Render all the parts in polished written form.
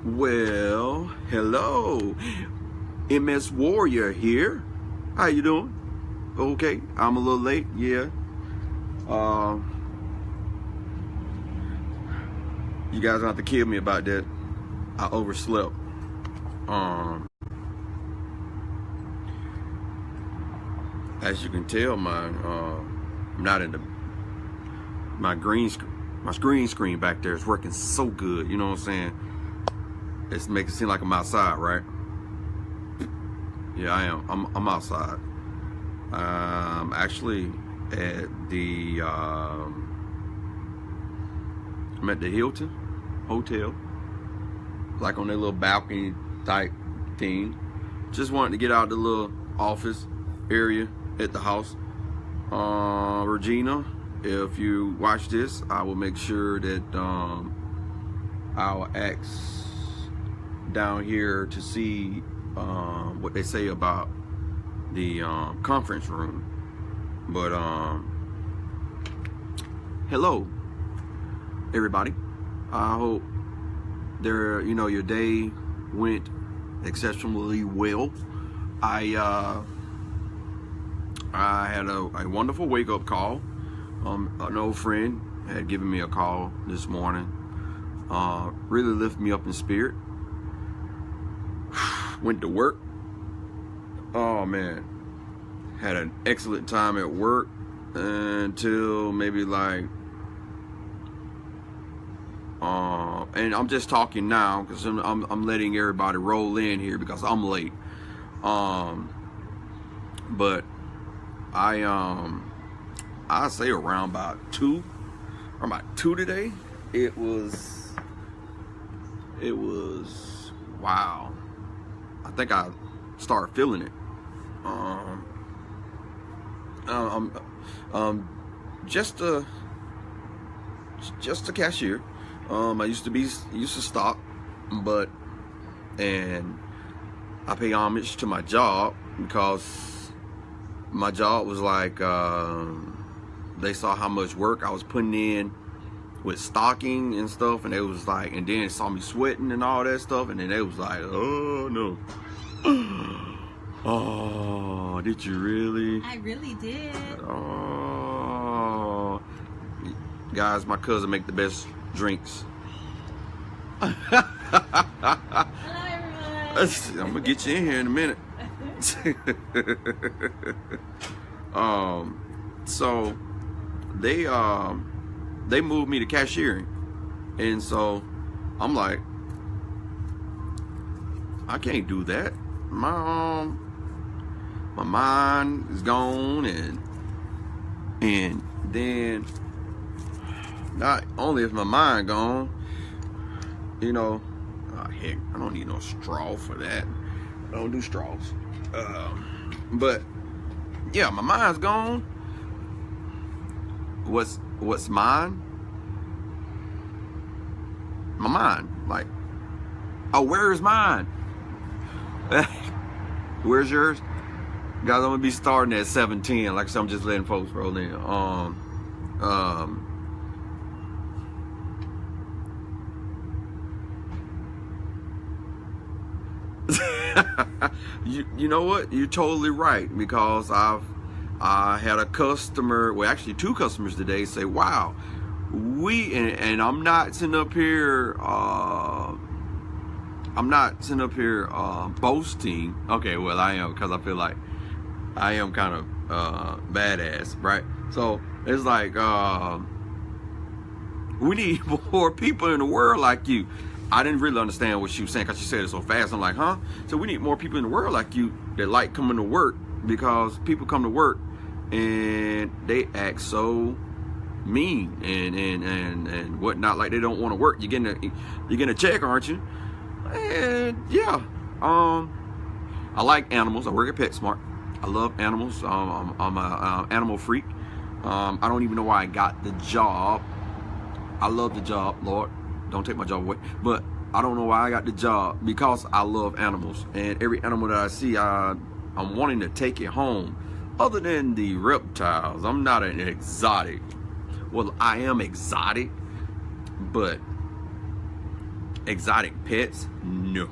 Well, hello, MS Warrior here. How you doing? Okay, I'm a little late, yeah. You guys don't have to kill me about that. I overslept. As you can tell, I'm not in my screen back there is working so good. You know what I'm saying? It's making it seem like I'm outside, right? Yeah, I am. I'm outside. I'm actually at the I'm at the Hilton Hotel, like on their little balcony type thing. Just wanted to get out the little office area at the house. Regina, if you watch this, I will make sure that I'll ask down here to see what they say about the conference room. But hello everybody, I hope your day went exceptionally well. I had a wonderful wake-up call. An old friend had given me a call this morning. Really lifted me up in spirit. Went to work. Oh man, had an excellent time at work until maybe like and I'm just talking now because I'm letting everybody roll in here because I'm late. But I say around about 2 today. It was wow. I think I started feeling it. Just a cashier. I used to stop, and I pay homage to my job because my job was like they saw how much work I was putting in with stocking and stuff, and it was like, and then it saw me sweating and all that stuff, and then it was like, oh no. Oh, did you really? I really did. Oh, guys, my cousin make the best drinks. Hello everyone. I'm gonna get you in here in a minute. So they moved me to cashiering, and so I'm like, I can't do that. My mind is gone, and then not only is my mind gone, oh heck, I don't need no straw for that. I don't do straws. But yeah, my mind's gone. What's mine? My mind. Like, oh, where is mine? Where's yours? Guys, I'm gonna be starting at 7:10. Like I said, I'm just letting folks roll in. You know what? You're totally right, because I had a customer, well actually 2 customers today, say, wow, and I'm not sitting up here boasting. Okay, well I am, because I feel like I am kind of badass, right? So it's like we need more people in the world like you. I didn't really understand what she was saying because she said it so fast. I'm like, huh? So we need more people in the world like you that like coming to work, because people come to work and they act so mean and whatnot, like they don't want to work. You're getting a check, aren't you? And yeah, I like animals. I work at PetSmart. I love animals. I'm an animal freak. I don't even know why I got the job. I love the job, Lord. Don't take my job away. But I don't know why I got the job, because I love animals. And every animal that I see, I'm wanting to take it home. Other than the reptiles, I'm not an exotic. Well, I am exotic, but Exotic pets? No.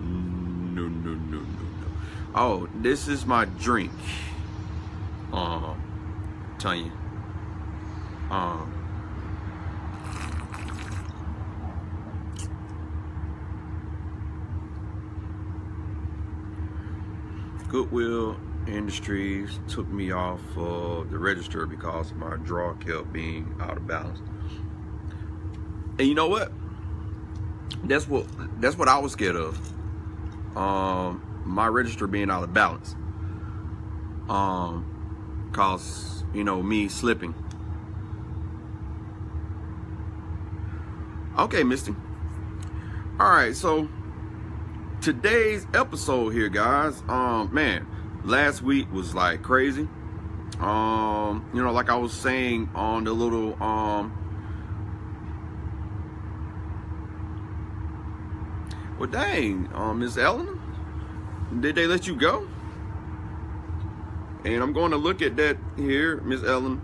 No, no, no, no, no. Oh, this is my drink. Tell you. Goodwill Industries took me off of the register because my draw kept being out of balance. And you know what? That's what I was scared of. My register being out of balance. Cause me slipping. Okay, Misty. All right, so today's episode here, guys. Man, last week was like crazy. Like I was saying on the little well, dang, Miss Ellen, did they let you go? And I'm going to look at that here, Miss Ellen.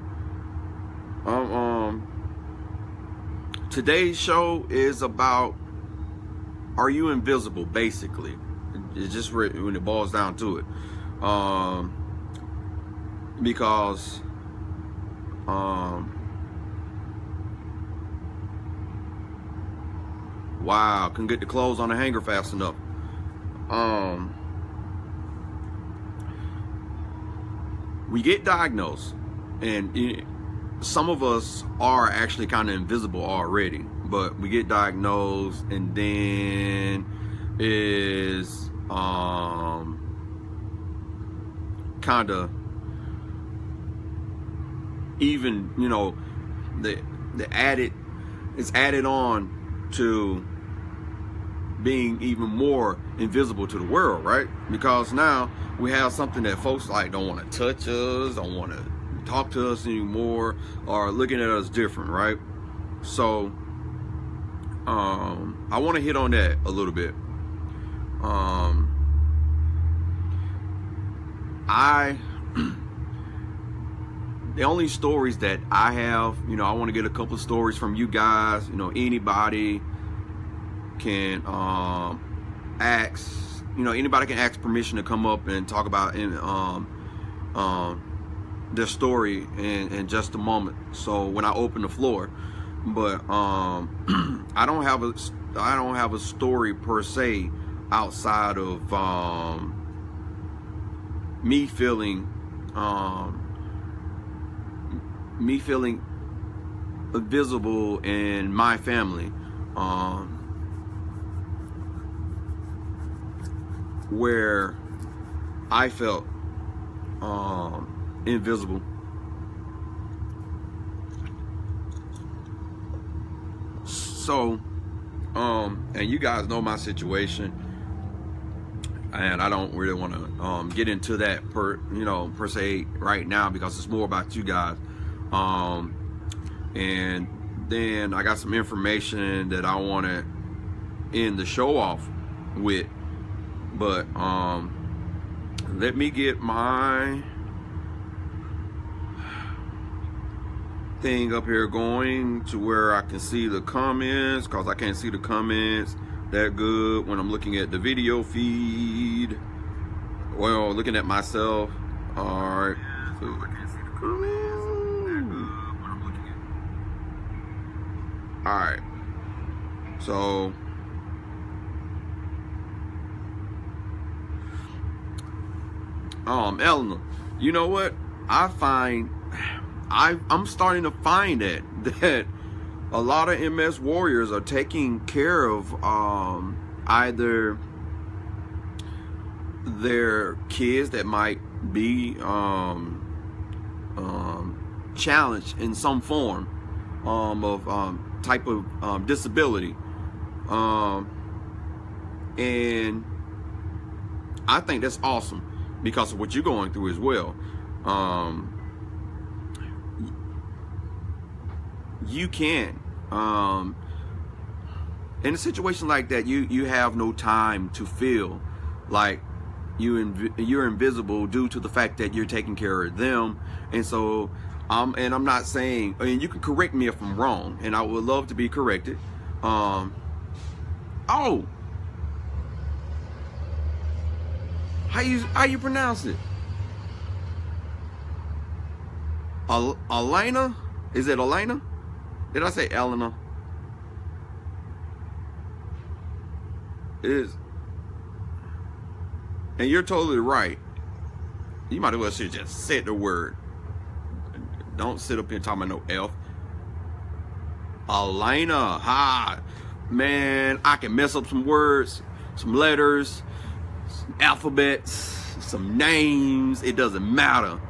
Today's show is about, are you invisible? Basically, it's just when it boils down to it. Because wow, couldn't get the clothes on the hanger fast enough. We get diagnosed, and some of us are actually kind of invisible already, but we get diagnosed, and then is kind of even the added, it's added on to being even more invisible to the world, right? Because now we have something that folks like don't want to touch us, don't want to talk to us anymore, or looking at us different, right? So I want to hit on that a little bit. The only stories that I have, I want to get a couple of stories from you guys. Anybody can ask, anybody can ask permission to come up and talk about their story in just a moment. So when I open the floor, but I don't have a story per se outside of me feeling invisible in my family, where I felt invisible. So and you guys know my situation, and I don't really want to get into that per se right now, because it's more about you guys. And then I got some information that I want to end the show off with, but let me get my thing up here going to where I can see the comments, because I can't see the comments that good when I'm looking at the video feed. Well, looking at myself. Alright, so I can't see the comments that good when I'm looking at. Alright, so Eleanor, you know what? I'm starting to find that a lot of MS warriors are taking care of either their kids that might be challenged in some form of type of disability, and I think that's awesome because of what you're going through as well. You can, in a situation like that, you have no time to feel like you're invisible due to the fact that you're taking care of them. And so and I'm not saying, and you can correct me if I'm wrong, and I would love to be corrected, Oh. How you pronounce it? Elena? Is it Elena? Did I say Elena? And you're totally right. You might as well should just said the word. Don't sit up here talking about no F. Elena. Ha. Man, I can mess up some words, some letters, some alphabets, some names. It doesn't matter.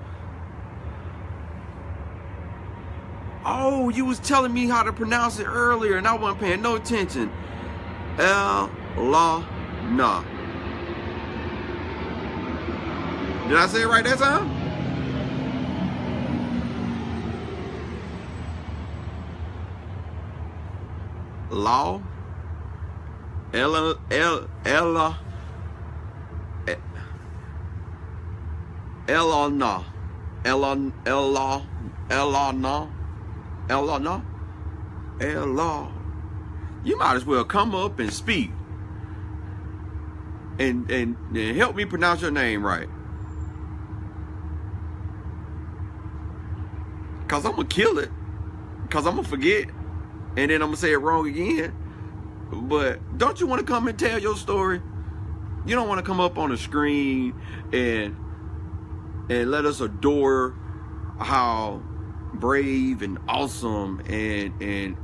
Oh, you was telling me how to pronounce it earlier and I wasn't paying no attention. El-la-na. Did I say it right that time? Law. Ella. Ella-na. Ella. You might as well come up and speak and help me pronounce your name right. Cause I'm gonna kill it. Cause I'm gonna forget. And then I'm gonna say it wrong again. But don't you want to come and tell your story? You don't want to come up on the screen and let us adore how brave and awesome and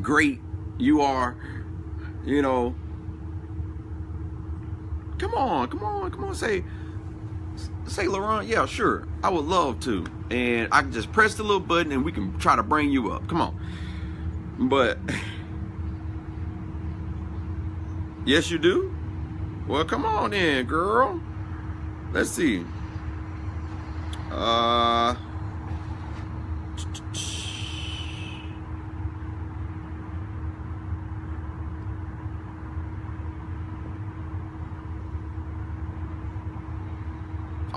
great you are, you know. Come on, say LaRon, yeah, sure, I would love to. And I can just press the little button and we can try to bring you up. Come on. But yes, you do? Well, come on in, girl. Let's see.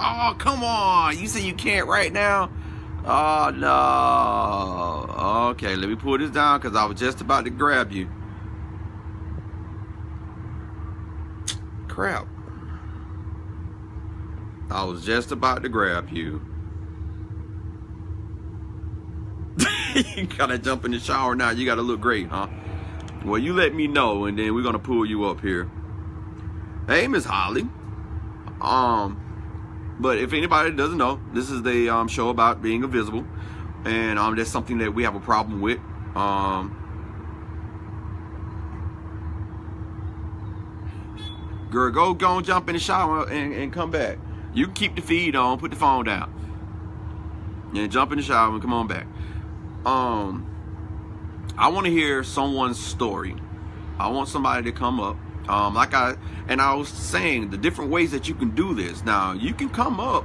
Oh, come on. You say you can't right now? Oh, no. Okay, let me pull this down because I was just about to grab you. Crap. I was just about to grab you. You gotta jump in the shower now. You gotta look great, huh? Well, you let me know and then we're gonna pull you up here. Hey, Miss Holly. But if anybody doesn't know, this is the show about being invisible, and that's something that we have a problem with. Girl, go and jump in the shower and come back. You can keep the feed on, put the phone down, and jump in the shower and come on back. I want to hear someone's story. I want somebody to come up. I was saying the different ways that you can do this. Now you can come up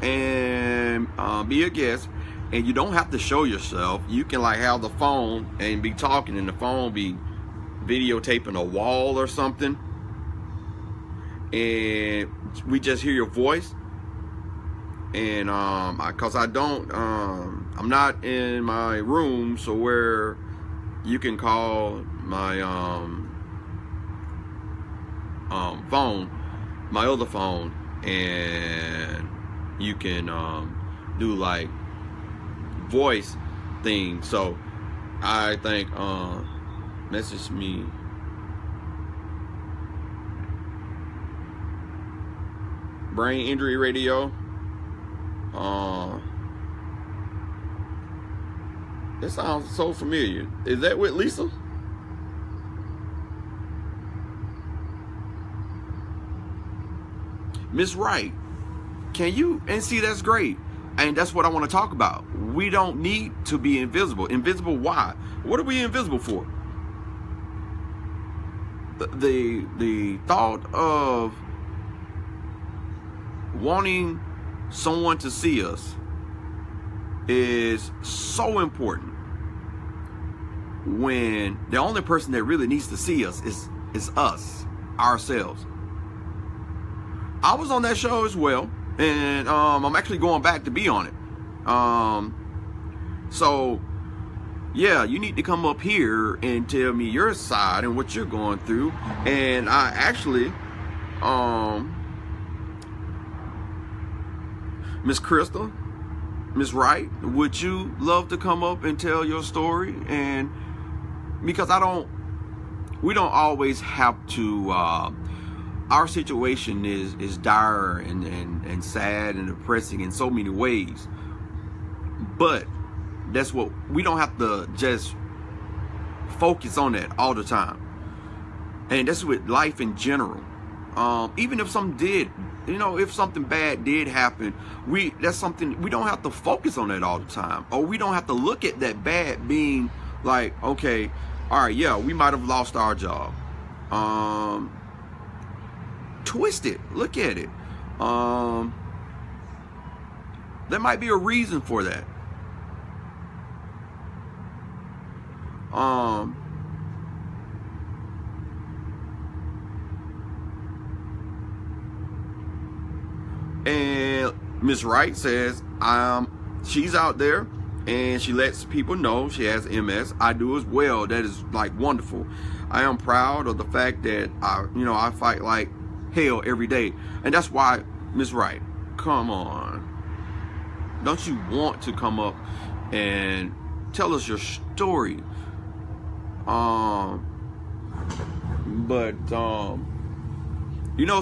and be a guest, and you don't have to show yourself. You can like have the phone and be talking, and the phone be videotaping a wall or something, and we just hear your voice. And cause I'm not in my room, so where you can call my phone, my other phone, and you can do like voice things. So I think message me. Brain Injury Radio. It sounds so familiar. Is that with Lisa? Miss Wright, can you? And see, that's great. And that's what I want to talk about. We don't need to be invisible. Invisible, why? What are we invisible for? The thought of wanting someone to see us is so important, when the only person that really needs to see us is us, ourselves. I was on that show as well, and I'm actually going back to be on it. So yeah, you need to come up here and tell me your side and what you're going through. And I actually, Miss Crystal, Miss Wright, would you love to come up and tell your story? And because we don't always have to, our situation is dire and sad and depressing in so many ways. But that's what, we don't have to just focus on that all the time. And that's with life in general. Even if if something bad did happen, that's something, we don't have to focus on that all the time. Or we don't have to look at that bad being like, okay, all right, yeah, we might have lost our job. Twist it, look at it. There might be a reason for that. And Miss Wright says, she's out there and she lets people know she has MS. I do as well. That is like wonderful. I am proud of the fact that I fight like hell every day. And that's why, Miss Wright, come on. Don't you want to come up and tell us your story?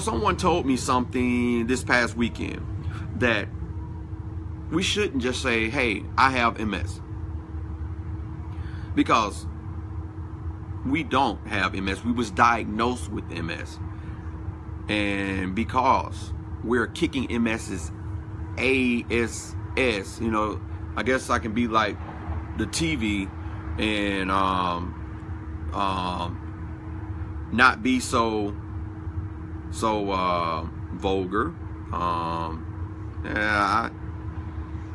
Someone told me something this past weekend that we shouldn't just say, hey, I have MS. Because we don't have MS. We was diagnosed with MS. And because we're kicking MS's ASS, I guess I can be like the TV and not be so vulgar.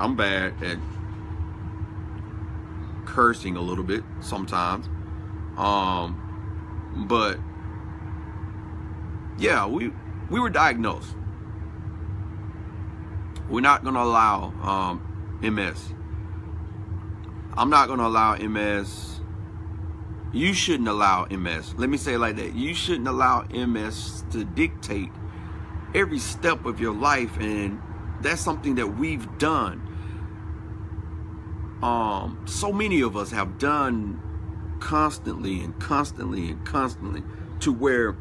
I'm bad at cursing a little bit sometimes. But yeah, we were diagnosed. We're not gonna allow MS. I'm not gonna allow MS. You shouldn't allow MS. Let me say it like that. You shouldn't allow MS to dictate every step of your life, and that's something that we've done. So many of us have done constantly to where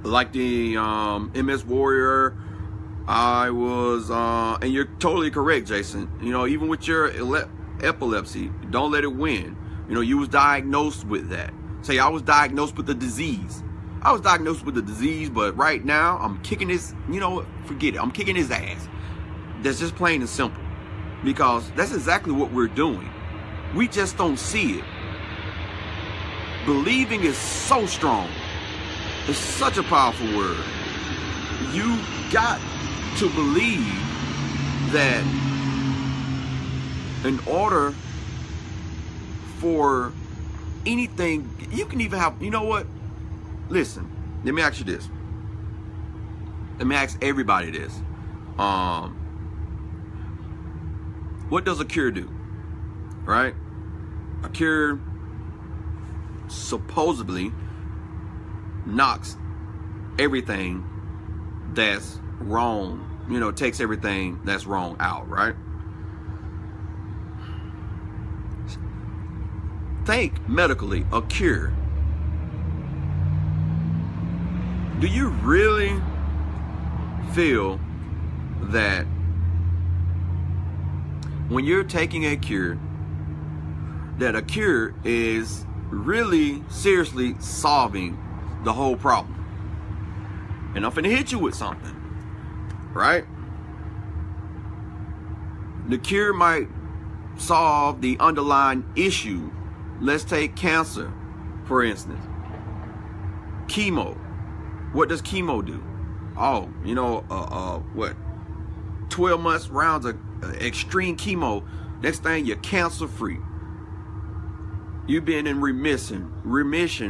like the MS Warrior, I was and you're totally correct, Jason. Even with your epilepsy, don't let it win. You was diagnosed with that. Say I was diagnosed with the disease. I was diagnosed with the disease, but right now I'm kicking his, forget it. I'm kicking his ass. That's just plain and simple. Because that's exactly what we're doing. We just don't see it. Believing is so strong. It's such a powerful word. You got to believe that in order for anything, you can even have, listen, let me ask you this. Let me ask everybody this. What does a cure do? Right? A cure supposedly knocks everything that's wrong, takes everything that's wrong out, right? Think medically, a cure. Do you really feel that when you're taking a cure, that a cure is really seriously solving the whole problem? And I'm finna hit you with something, right? The cure might solve the underlying issue. Let's take cancer, for instance. Chemo. What does chemo do? Oh, 12 months rounds of extreme chemo. Next thing, you're cancer free. You've been in remission,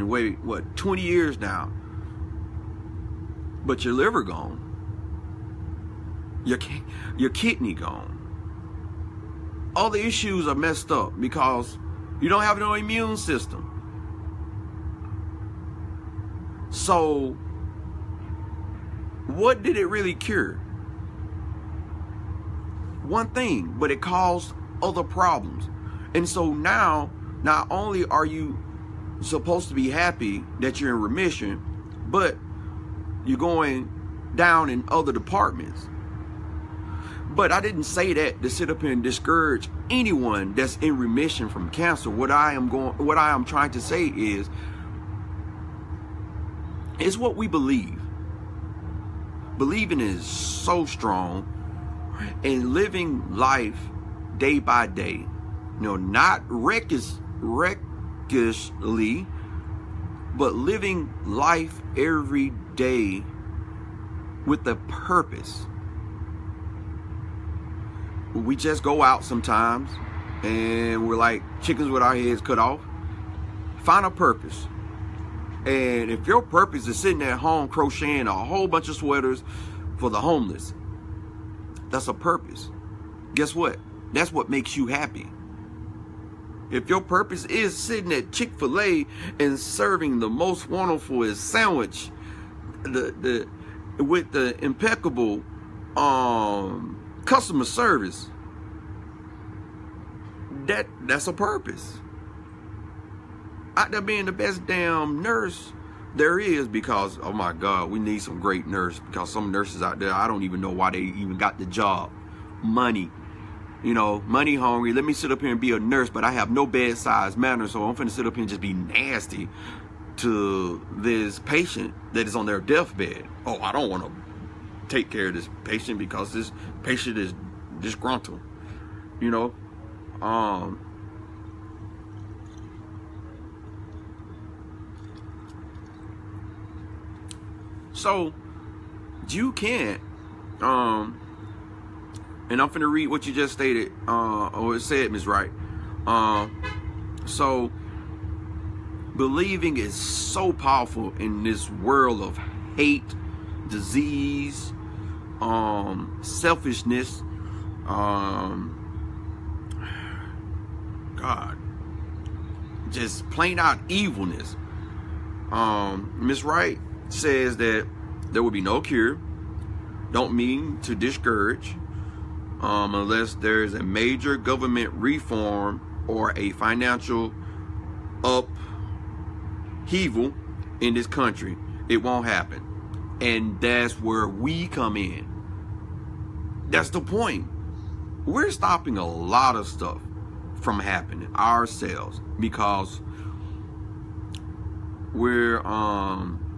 wait, 20 years now. But your liver gone. Your kidney gone. other issues are messed up because you don't have no immune system. So what did it really cure? One thing, but it caused other problems. And so now, not only are you supposed to be happy that you're in remission, but you're going down in other departments. But I didn't say that to sit up here and discourage anyone that's in remission from cancer. What I am trying to say is, it's what we believe. Believing is so strong, and living life day by day, not recklessly, but living life every day with a purpose. We just go out sometimes and we're like chickens with our heads cut off. Find a purpose. And if your purpose is sitting at home crocheting a whole bunch of sweaters for the homeless, that's a purpose. Guess what? That's what makes you happy. If your purpose is sitting at Chick-fil-A and serving the most wonderful sandwich, with the impeccable customer service, that's a purpose. Out there being the best damn nurse there is, because, oh my God, we need some great nurses, because some nurses out there, I don't even know why they even got the job. Money. Money hungry. Let me sit up here and be a nurse, but I have no bedside manner, so I'm finna sit up here and just be nasty to this patient that is on their deathbed. Oh, I don't want to take care of this patient because this patient is disgruntled. So you can't, and I'm finna read what you just stated, or it said, Ms. Wright. So believing is so powerful in this world of hate, disease, selfishness, God, just plain out evilness. Ms. Wright says that there will be no cure. Don't mean to discourage, unless there is a major government reform or a financial upheaval in this country. It won't happen. And that's where we come in. That's the point. We're stopping a lot of stuff from happening ourselves, because we're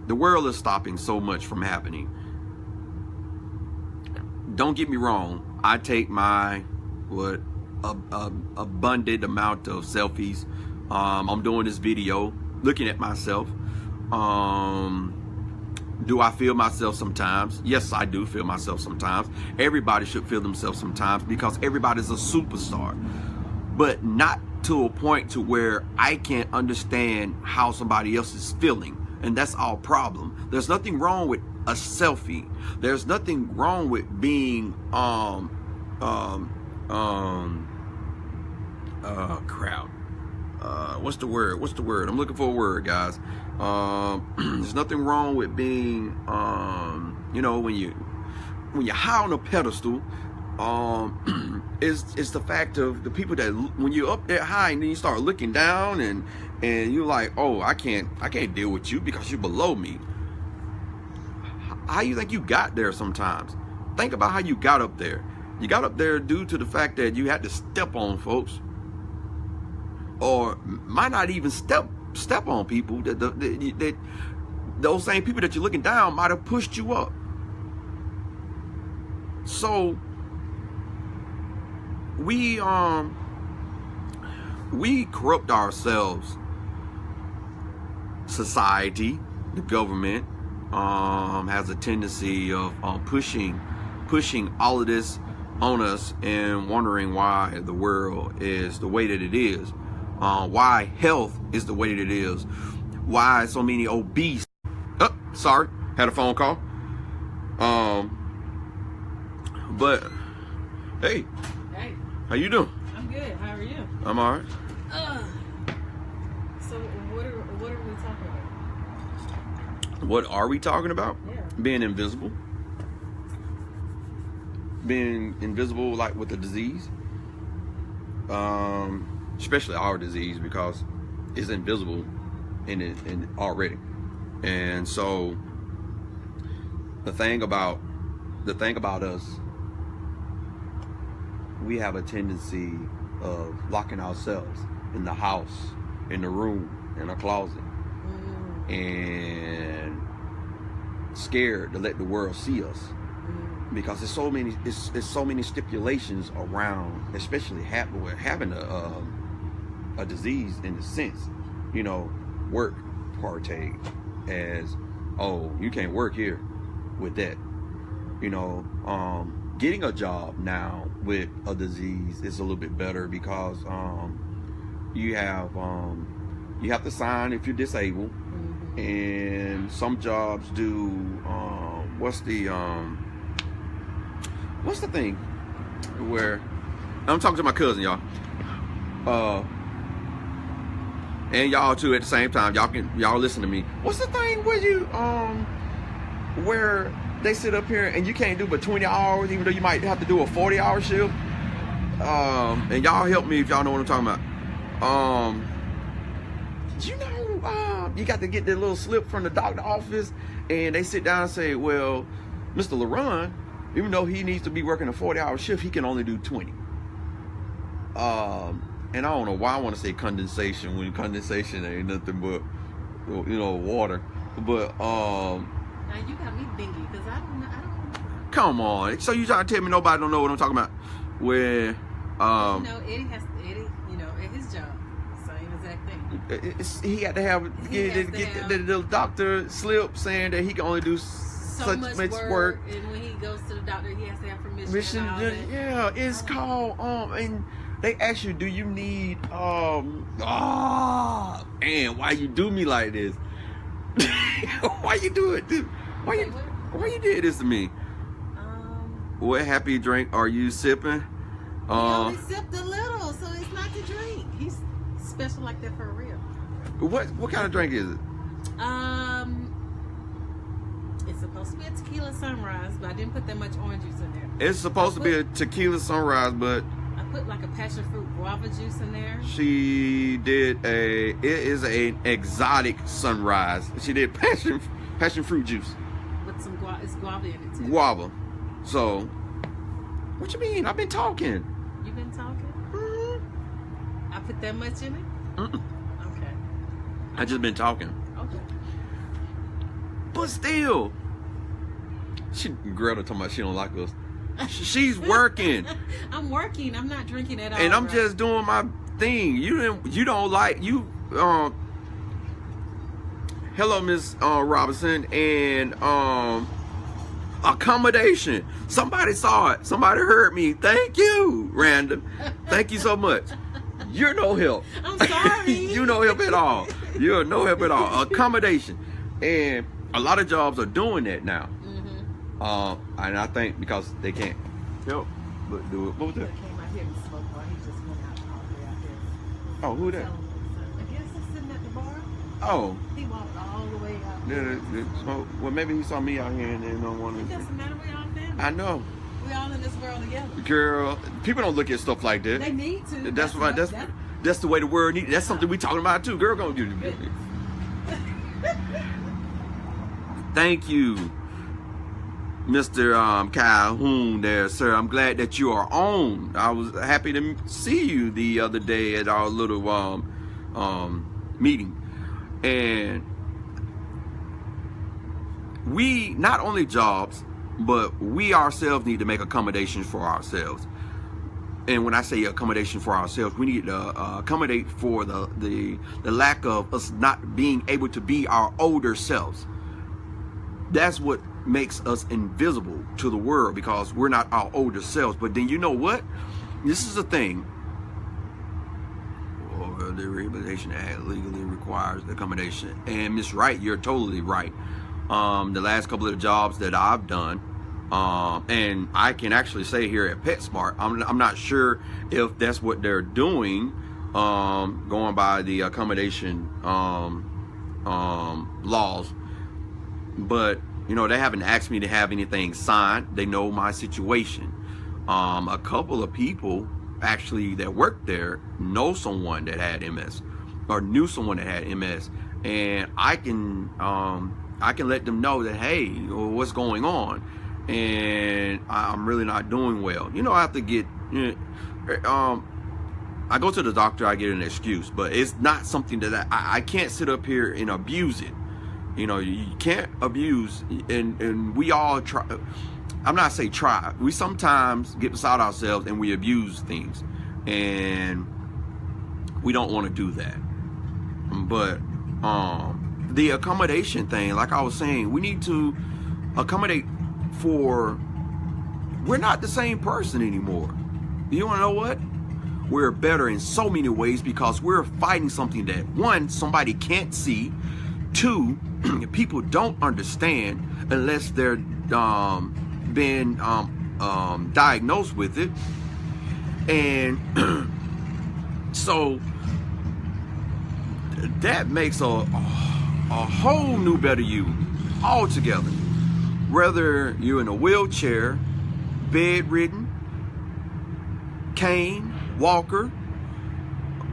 the world is stopping so much from happening. Don't get me wrong, I take my abundant amount of selfies. I'm doing this video looking at myself. Do I feel myself sometimes? Yes, I do feel myself sometimes. Everybody should feel themselves sometimes, because everybody's a superstar, but not to a point to where I can't understand how somebody else is feeling. And that's our problem. There's nothing wrong with a selfie. There's nothing wrong with being what's the word? I'm looking for a word, guys. There's nothing wrong with being when you're high on a pedestal. It's the fact of the people that when you're up there high and then you start looking down and you're like, oh, I can't deal with you because you're below me. How you think you got there sometimes? Think about how you got up there. You got up there due to the fact that you had to step on folks, or might not even step on people. That those same people that you're looking down might have pushed you up. So we corrupt ourselves. Society, the government, has a tendency of pushing all of this on us, and wondering why the world is the way that it is, why health is the way that it is, why so many obese. Sorry, had a phone call. But hey, Hey, how you doing? I'm good. good. How are you? I'm all right. So what are we talking about? What are we talking about? Yeah. Being invisible. Being invisible, like with the disease. Especially our disease, because it's invisible in already. And so the thing about us, we have a tendency of locking ourselves in the house, in the room, in a closet, and scared to let the world see us, because there's so many stipulations around, especially having a disease, in the sense, you know, work partake as, oh, you can't work here with that, you know. Getting a job now with a disease is a little bit better, because you have to sign if you're disabled, and some jobs do what's the thing where, I'm talking to my cousin, y'all, and y'all too at the same time. Y'all listen to me. What's the thing where you where they sit up here and you can't do but 20 hours, even though you might have to do a 40-hour shift? And y'all help me if y'all know what I'm talking about. You know, you got to get that little slip from the doctor office, and they sit down and say, well, Mr. LaRon, even though he needs to be working a 40-hour shift, he can only do 20. And I don't know why I want to say condensation, when condensation ain't nothing but, you know, water. But now you got me thinking, because I don't know. Come on. So you trying to tell me nobody don't know what I'm talking about? Where You know, Eddie, you know, at his job, same exact thing. he had to get the doctor slip saying that he can only do so much work, and when he goes to the doctor, he has to have permission. And all that. Yeah, it's called and they ask you, do you need man, why you do me like this? Why you do it, dude? Why you did this to me? What happy drink are you sipping? He only sipped a little, so it's not to drink. He's special like that for real. What kind of drink is it? It's supposed to be a tequila sunrise, but I didn't put that much orange juice in there. It's supposed to be a tequila sunrise, but I put like a passion fruit guava juice in there. She did it is an exotic sunrise. She did passion fruit juice with some it's guava in it too. Guava. So, what you mean? I've been talking. You been talking? Mm-hmm. I put that much in it? Mm-mm. Okay. I just been talking. Okay. But still, Greta talking about she don't like us. She's working. I'm working. I'm not drinking at all. And I'm just doing my thing. You don't like you. Hello, Miss Robinson, and accommodation. Somebody saw it. Somebody heard me. Thank you, Random. Thank you so much. You're no help. I'm sorry. You no help at all. You're no help at all. Accommodation, and a lot of jobs are doing that now. And I think because they can't help but do it. What was that? Came out here and smoked while he just went out all the way out there. Oh, who that? I guess he's sitting at the bar. Oh. He walked all the way out Yeah, there. well, maybe he saw me out here and then don't want to. It doesn't matter. We all family. I know. We all in this world together. Girl, people don't look at stuff like that. They need to. That's the way the world needs. That's something we talking about too. Girl, gonna do it. Thank you, Mr. Calhoun there, sir. I'm glad that you are on. I was happy to see you the other day at our little meeting. And we, not only jobs, but we ourselves need to make accommodations for ourselves. And when I say accommodation for ourselves, we need to accommodate for the lack of us not being able to be our older selves. That's what makes us invisible to the world, because we're not our older selves. But then you know what? This is the thing. The Rehabilitation Act legally requires accommodation. And Miss Wright, you're totally right. The last couple of jobs that I've done, And I can actually say here at PetSmart, I'm not sure if that's what they're doing, going by the accommodation laws, but you know, they haven't asked me to have anything signed. They know my situation. A couple of people actually that worked there know someone that had MS, or knew someone that had MS, and I can let them know that, hey, what's going on, and I'm really not doing well. You know, I have to get, I go to the doctor, I get an excuse, but it's not something that I can't sit up here and abuse it. You know, you can't abuse, and we all try. I'm not saying try. We sometimes get beside ourselves and we abuse things, and we don't want to do that. But the accommodation thing, like I was saying, we need to accommodate for. We're not the same person anymore. You want to know what? We're better in so many ways because we're fighting something that, one, somebody can't see. Two, people don't understand unless they're been diagnosed with it. And so that makes a whole new better you altogether. Whether you're in a wheelchair, bedridden, cane, walker,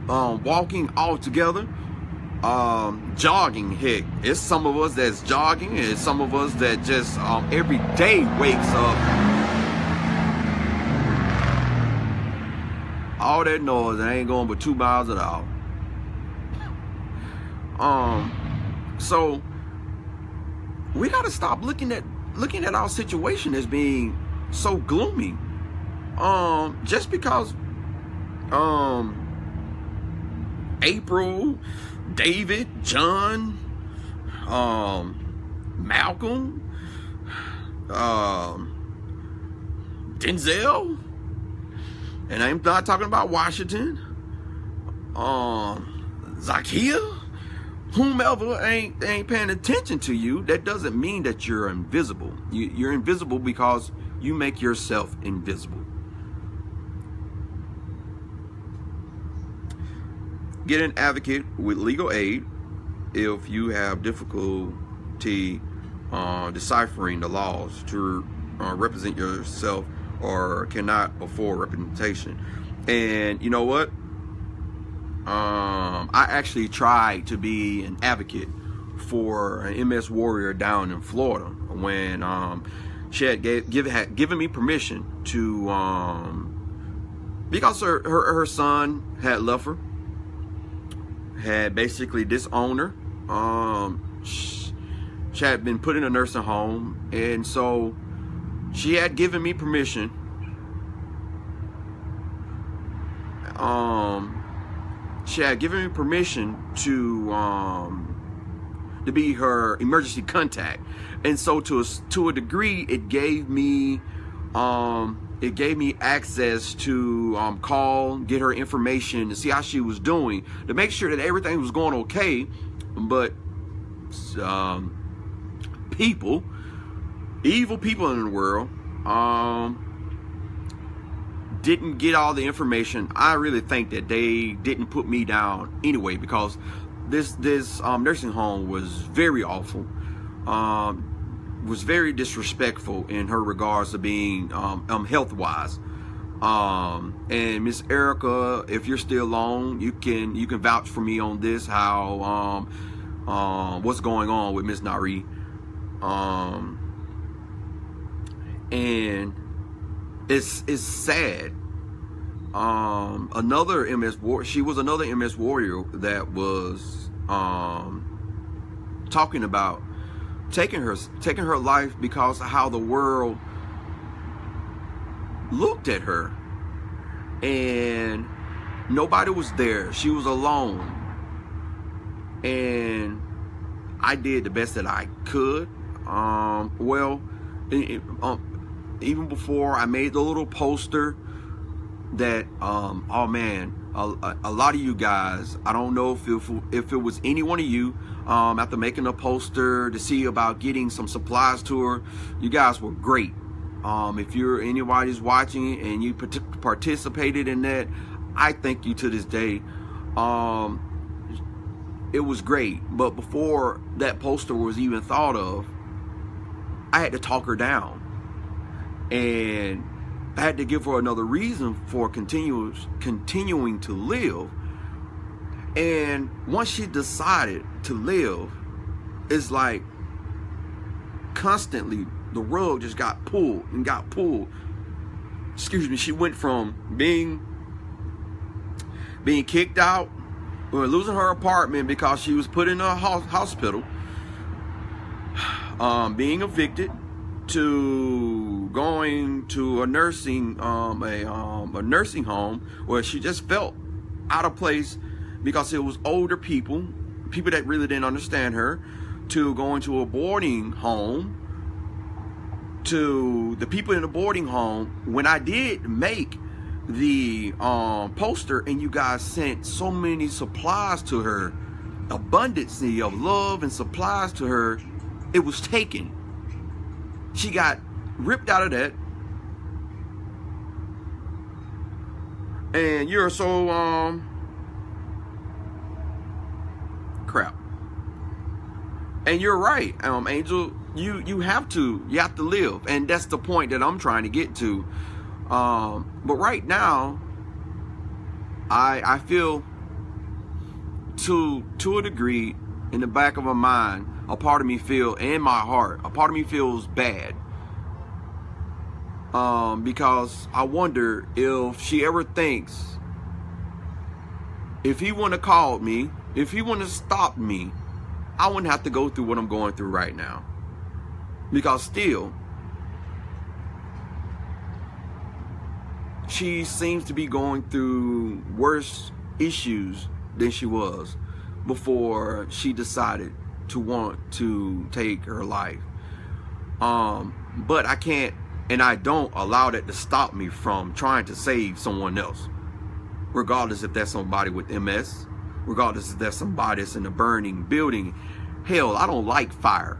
walking altogether, jogging, heck, it's some of us that's jogging, and some of us that just every day wakes up, all that noise and ain't going but 2 miles an hour. So we got to stop looking at our situation as being so gloomy. Just because April, David, John, Malcolm, Denzel, and I'm not talking about Washington, Zakia, whomever ain't paying attention to you, that doesn't mean that you're invisible. You're invisible because you make yourself invisible. Get an advocate with legal aid if you have difficulty deciphering the laws to represent yourself or cannot afford representation. And you know what? I actually tried to be an advocate for an MS warrior down in Florida when she had given me permission to, because her son had left her, had basically disowned her. She had been put in a nursing home, and so she had given me permission to be her emergency contact. And so to a degree, it gave me access to call, get her information, to see how she was doing, to make sure that everything was going okay. But evil people in the world, didn't get all the information. I really think that they didn't put me down anyway, because this nursing home was very awful, was very disrespectful in her regards to being health wise. And Miss Erica, if you're still on, you can vouch for me on this, how what's going on with Miss Nari. And it's sad. She was another MS warrior that was talking about taking her life because of how the world looked at her, and nobody was there. She was alone, and I did the best that I could. Even before I made the little poster that oh man, a lot of you guys, I don't know if it was any one of you, after making a poster to see about getting some supplies to her, you guys were great. If you're anybody's watching and you participated in that, I thank you to this day. It was great, but before that poster was even thought of, I had to talk her down, and I had to give her another reason for continuing to live. And once she decided to live, it's like constantly the rug just got pulled and got pulled. Excuse me. She went from being kicked out, or losing her apartment because she was put in a hospital, being evicted, to going to a nursing home where she just felt out of place because it was older people that really didn't understand her, to going to a boarding home, to the people in the boarding home. When I did make the poster and you guys sent so many supplies to her, abundance of love and supplies to her, it was taken. She got ripped out of that. And you're so crap. And you're right, Angel. You have to live, and that's the point that I'm trying to get to. But right now, I feel to a degree, in the back of my mind, a part of me in my heart, a part of me feels bad. Because I wonder if she ever thinks, if he wouldn't have called me, if he wouldn't have stopped me, I wouldn't have to go through what I'm going through right now. Because still, she seems to be going through worse issues than she was before she decided to want to take her life. But I can't, and I don't allow that to stop me from trying to save someone else, regardless if that's somebody with MS, regardless if that's somebody that's in a burning building. Hell, I don't like fire,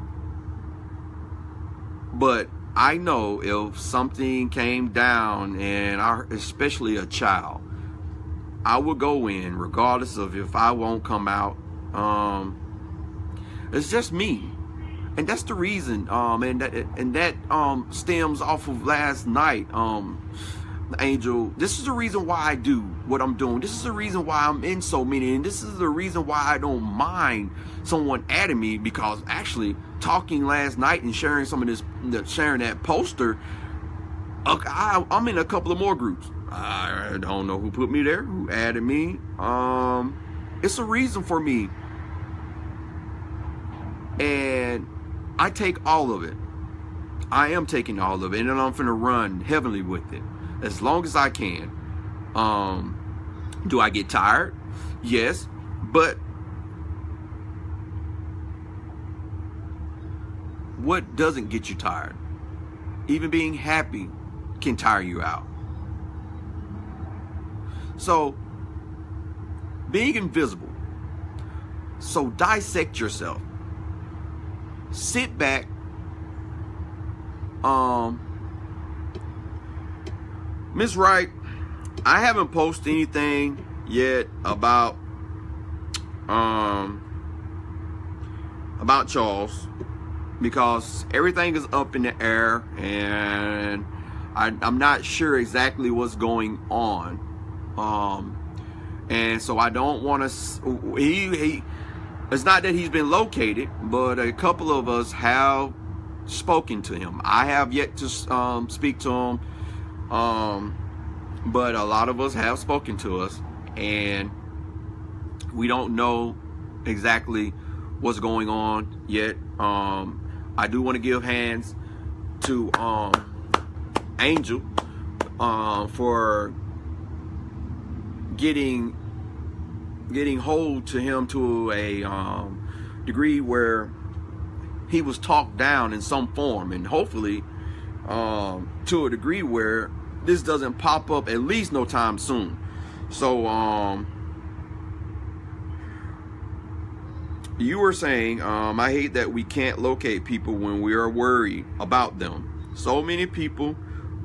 but I know if something came down, and especially a child, I would go in regardless of if I won't come out. It's just me, and that's the reason. And that stems off of last night, Angel. This is the reason why I do what I'm doing. This is the reason why I'm in so many, and this is the reason why I don't mind someone adding me, because actually talking last night and sharing some of this, sharing that poster, I'm in a couple of more groups. I don't know who put me there, who added me. It's a reason for me, and I take all of it. I am taking all of it, and then I'm finna run heavily with it as long as I can. Do I get tired? Yes, but what doesn't get you tired? Even being happy can tire you out. So, being invisible. So dissect yourself. Sit back. Miss Wright, I haven't posted anything yet about Charles, because everything is up in the air, and I'm not sure exactly what's going on. And so I don't want to. It's not that he's been located, but a couple of us have spoken to him. I have yet to speak to him, but a lot of us have spoken to us, and we don't know exactly what's going on yet. I do want to give hands to Angel for getting hold to him to a degree where he was talked down in some form, and hopefully to a degree where this doesn't pop up, at least no time soon. So you were saying, I hate that we can't locate people when we are worried about them. So many people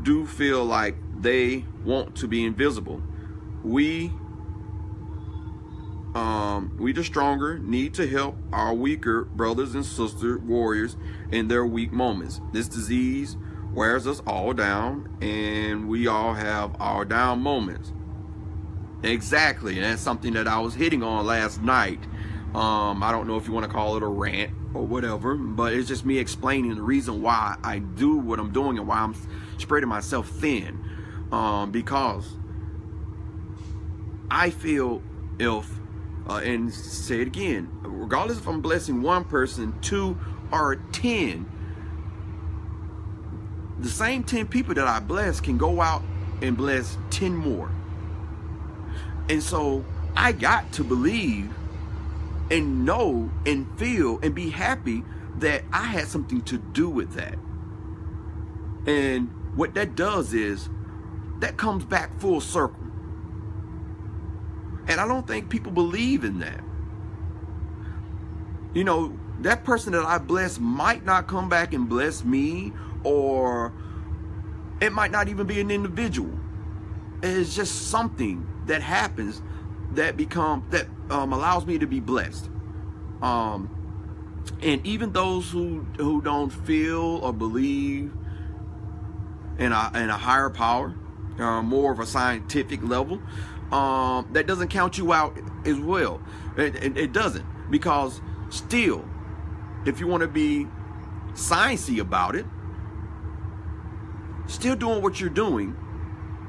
do feel like they want to be invisible. We the stronger need to help our weaker brothers and sister warriors in their weak moments. This disease wears us all down, and we all have our down moments. Exactly, and that's something that I was hitting on last night. I don't know if you want to call it a rant or whatever, but it's just me explaining the reason why I do what I'm doing and why I'm spreading myself thin. Because I feel if and say it again, regardless if I'm blessing one person, 2 or 10, the same 10 people that I bless can go out and bless 10 more. And so I got to believe and know and feel and be happy that I had something to do with that. And what that does is that comes back full circle. And I don't think people believe in that. You know, that person that I bless might not come back and bless me, or it might not even be an individual. It's just something that happens that allows me to be blessed. And even those who don't feel or believe in a higher power, more of a scientific level, that doesn't count you out as well. It doesn't, because still, if you want to be sciencey about it, still doing what you're doing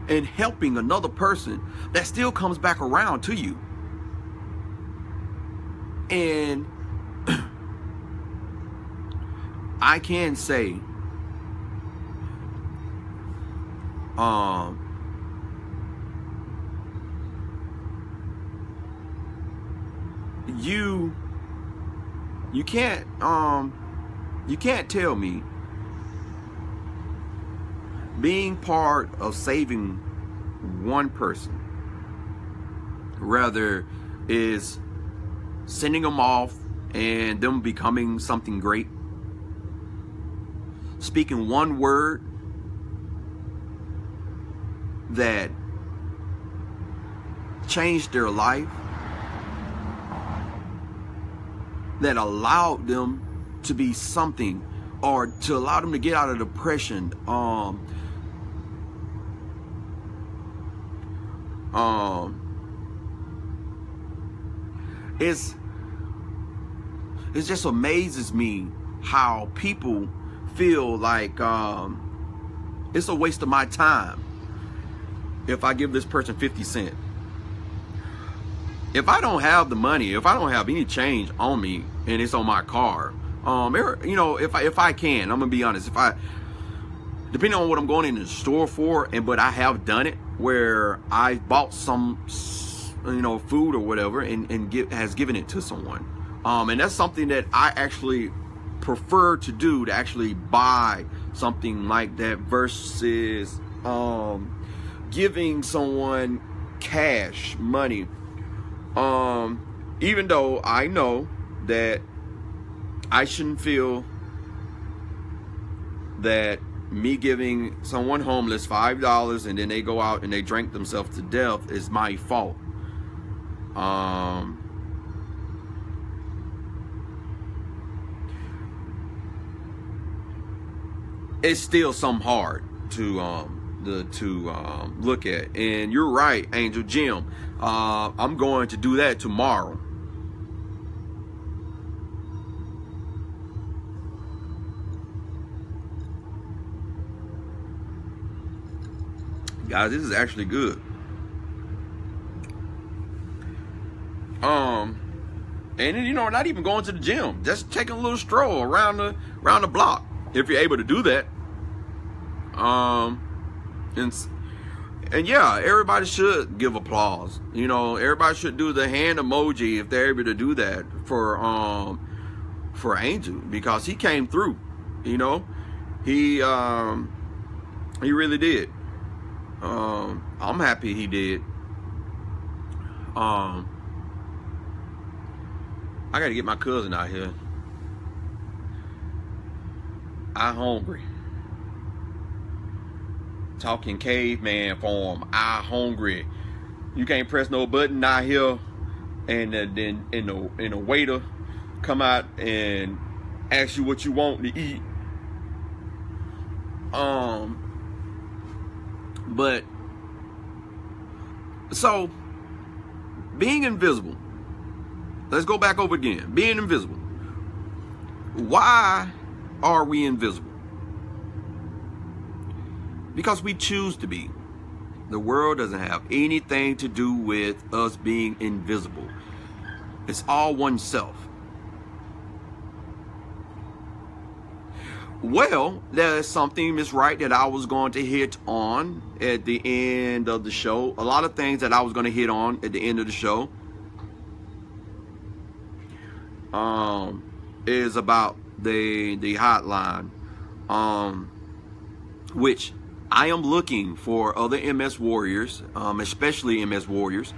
and helping another person, that still comes back around to you. And I can say you can't tell me being part of saving one person rather is sending them off and them becoming something great, speaking one word that changed their life, that allowed them to be something, or to allow them to get out of depression. It just amazes me how people feel like it's a waste of my time if I give this person 50 cents. If I don't have the money, if I don't have any change on me and it's on my card, you know, if I can, I'm gonna be honest, depending on what I'm going in the store for, but I have done it where I bought some, you know, food or whatever and has given it to someone. And that's something that I actually prefer to do, to actually buy something like that versus giving someone cash money. Even though I know that I shouldn't feel that me giving someone homeless $5 and then they go out and they drink themselves to death is my fault. It's still something hard to look at. And you're right, Angel Jim. I'm going to do that tomorrow. Guys, this is actually good. And you know, not even going to the gym, just taking a little stroll around the block, if you're able to do that. And yeah, everybody should give applause. You know, everybody should do the hand emoji if they're able to do that for Angel, because he came through. You know, he really did. I'm happy he did. I gotta get my cousin out here. I'm hungry. talking caveman form, I hungry. You can't press no button out here, and then in a waiter come out and ask you what you want to eat. But so being invisible. Let's go back over again. Being invisible. Why are we invisible? Because we choose to be. The world doesn't have anything to do with us being invisible. It's all oneself. Well, there's something, Miss Wright, that I was going to hit on at the end of the show. A lot of things that I was going to hit on at the end of the show is about the hotline, which I am looking for other MS warriors, especially MS warriors.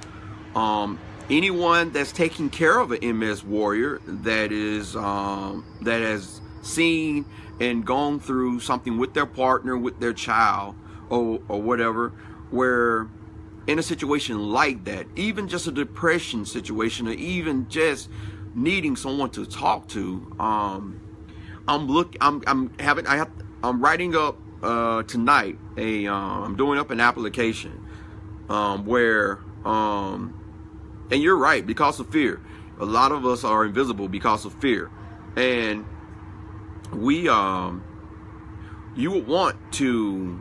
Anyone that's taking care of an MS warrior that is that has seen and gone through something with their partner, with their child, or whatever, where in a situation like that, even just a depression situation, or even just needing someone to talk to, I'm writing up tonight I'm doing up an application where and you're right, because of fear. A lot of us are invisible because of fear, and we you would want to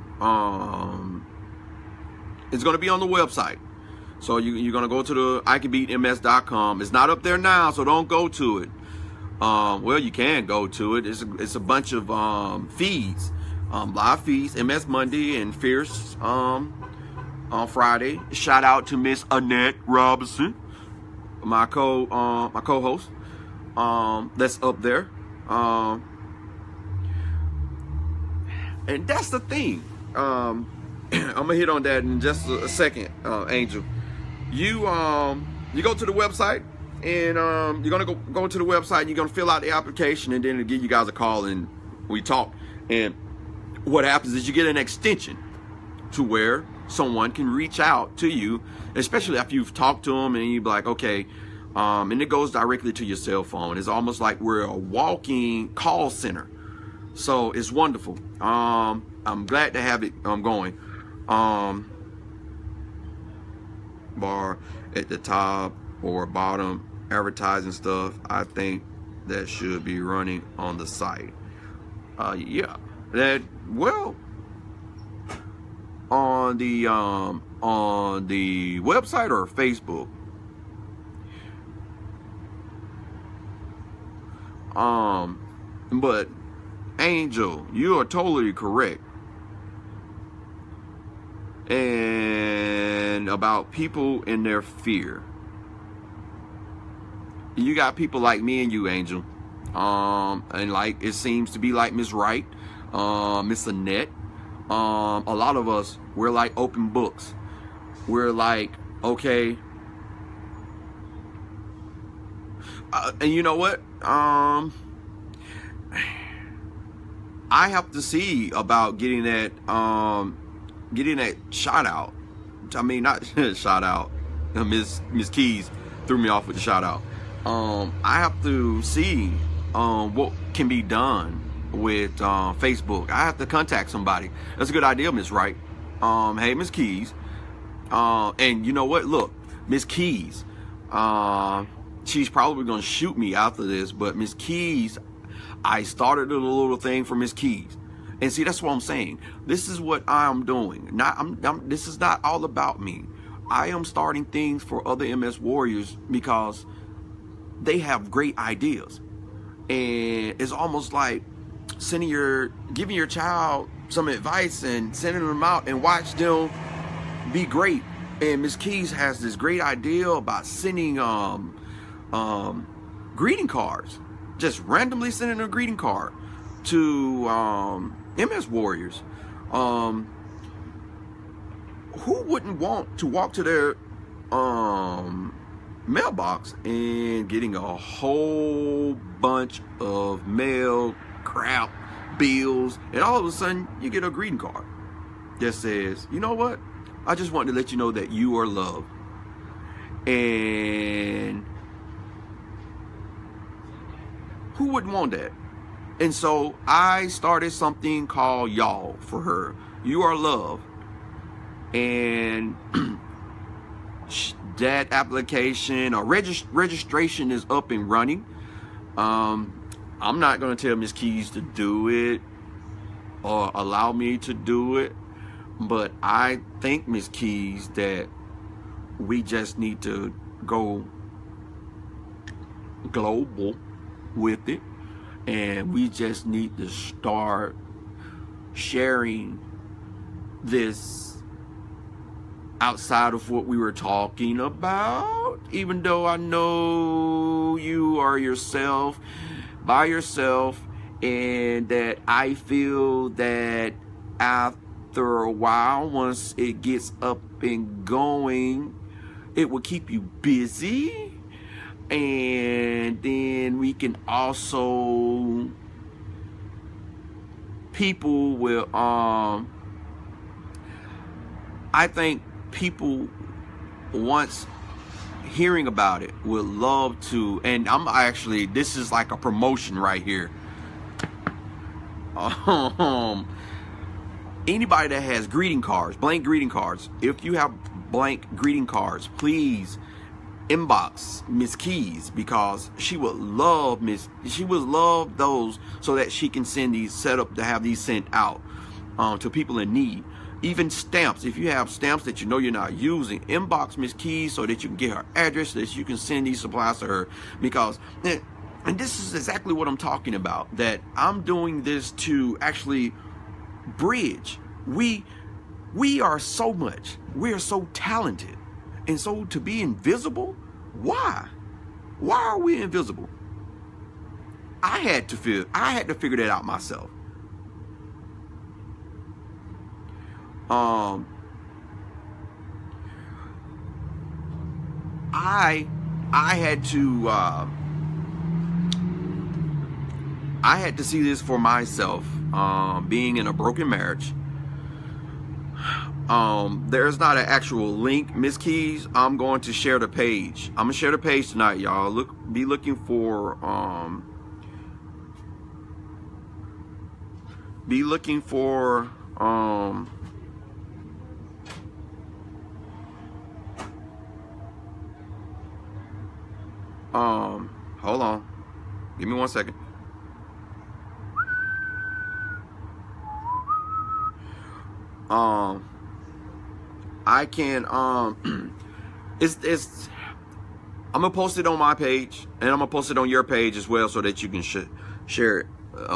it's going to be on the website. So you're going to go to the ICanBeatMS.com. It's not up there now, so don't go to it. Well, you can go to it. It's a bunch of feeds, live feeds, MS Monday and Fierce on Friday. Shout out to Miss Annette Robinson, my co-host. That's up there. And that's the thing. I'm gonna hit on that in just a second, Angel. You go to the website, and you're gonna go to the website. You're gonna fill out the application, and then it'll give you guys a call, and we talk. And what happens is you get an extension to where someone can reach out to you, especially after you've talked to them, and you're like, okay, and it goes directly to your cell phone. It's almost like we're a walking call center. So it's wonderful. I'm glad to have it going. Bar at the top or bottom, advertising stuff. I think that should be running on the site. Yeah, that well on the website or Facebook. But Angel, you are totally correct. And about people and their fear. You got people like me and you, Angel. And like it seems to be like Miss Wright, Miss Annette. A lot of us, we're like open books. We're like, okay. And you know what? I have to see about getting that shout out. I mean, not shout out. Miss Keys threw me off with the shout out. I have to see what can be done with Facebook. I have to contact somebody. That's a good idea, Miss Wright. Hey, Miss Keys. And you know what? Look, Miss Keys. She's probably gonna shoot me after this, but Miss Keys, I started a little thing for Miss Keys. And see, that's what I'm saying. This is what I'm doing. This is not all about me. I am starting things for other MS warriors because they have great ideas. And it's almost like giving your child some advice and sending them out and watch them be great. And Miss Keys has this great idea about sending greeting cards. Just randomly sending a greeting card to MS warriors. Who wouldn't want to walk to their mailbox and getting a whole bunch of mail, crap, bills, and all of a sudden you get a greeting card? that says, you know what? I just wanted to let you know that you are loved. And who wouldn't want that? And so I started something called Y'all for her. You are loved. And that application or registration is up and running. I'm not going to tell Miss Keys to do it or allow me to do it, but I think, Miss Keys, that we just need to go global with it, and we just need to start sharing this outside of what we were talking about. Even though I know you are yourself, by yourself, and that I feel that after a while, once it gets up and going, it will keep you busy. And then we can also, people will, I think people, once hearing about it, would love to, and I'm actually, this is like a promotion right here. Anybody that has greeting cards, blank greeting cards, if you have blank greeting cards, please inbox Miss Keys, because she would love those, so that she can send these, set up to have these sent out to people in need. Even stamps, if you have stamps that you know you're not using, inbox Miss Keys so that you can get her address, so that you can send these supplies to her. Because, and this is exactly what I'm talking about, that I'm doing this to actually bridge. We are so much, we are so talented, and so to be invisible, why are we invisible? I had to figure that out myself. I had to see this for myself. Being in a broken marriage, there's not an actual link, Miss Keys. I'm going to share the page. I'm gonna share the page tonight, y'all. Be looking for hold on, give me 1 second. I can it's I'm gonna post it on my page, and I'm gonna post it on your page as well, so that you can share it.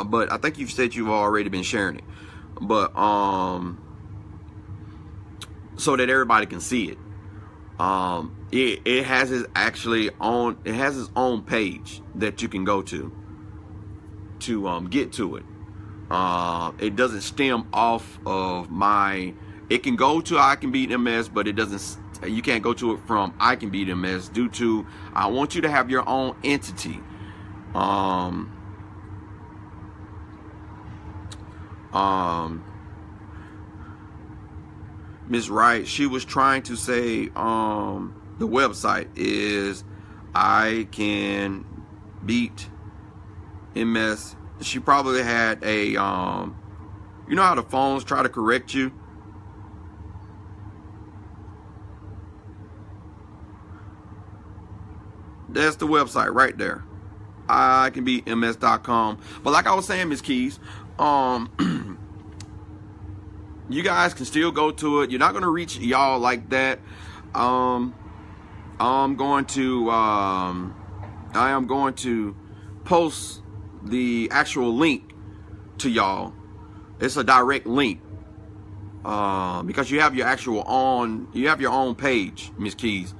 But I think you've said you've already been sharing it, but so that everybody can see it. It has its own page that you can go to get to it. It doesn't stem off of my. It can go to ICanBeatMS, but it doesn't. You can't go to it from ICanBeatMS due to, I want you to have your own entity. Ms. Wright, she was trying to say the website is ICanBeatMS. She probably had a you know how the phones try to correct you? That's the website right there, ICanBeatMS.com. But like I was saying, Miss Keys, you guys can still go to it. You're not gonna reach y'all like that. I am going to post the actual link to y'all. It's a direct link, because you have your own page, Miss Keys,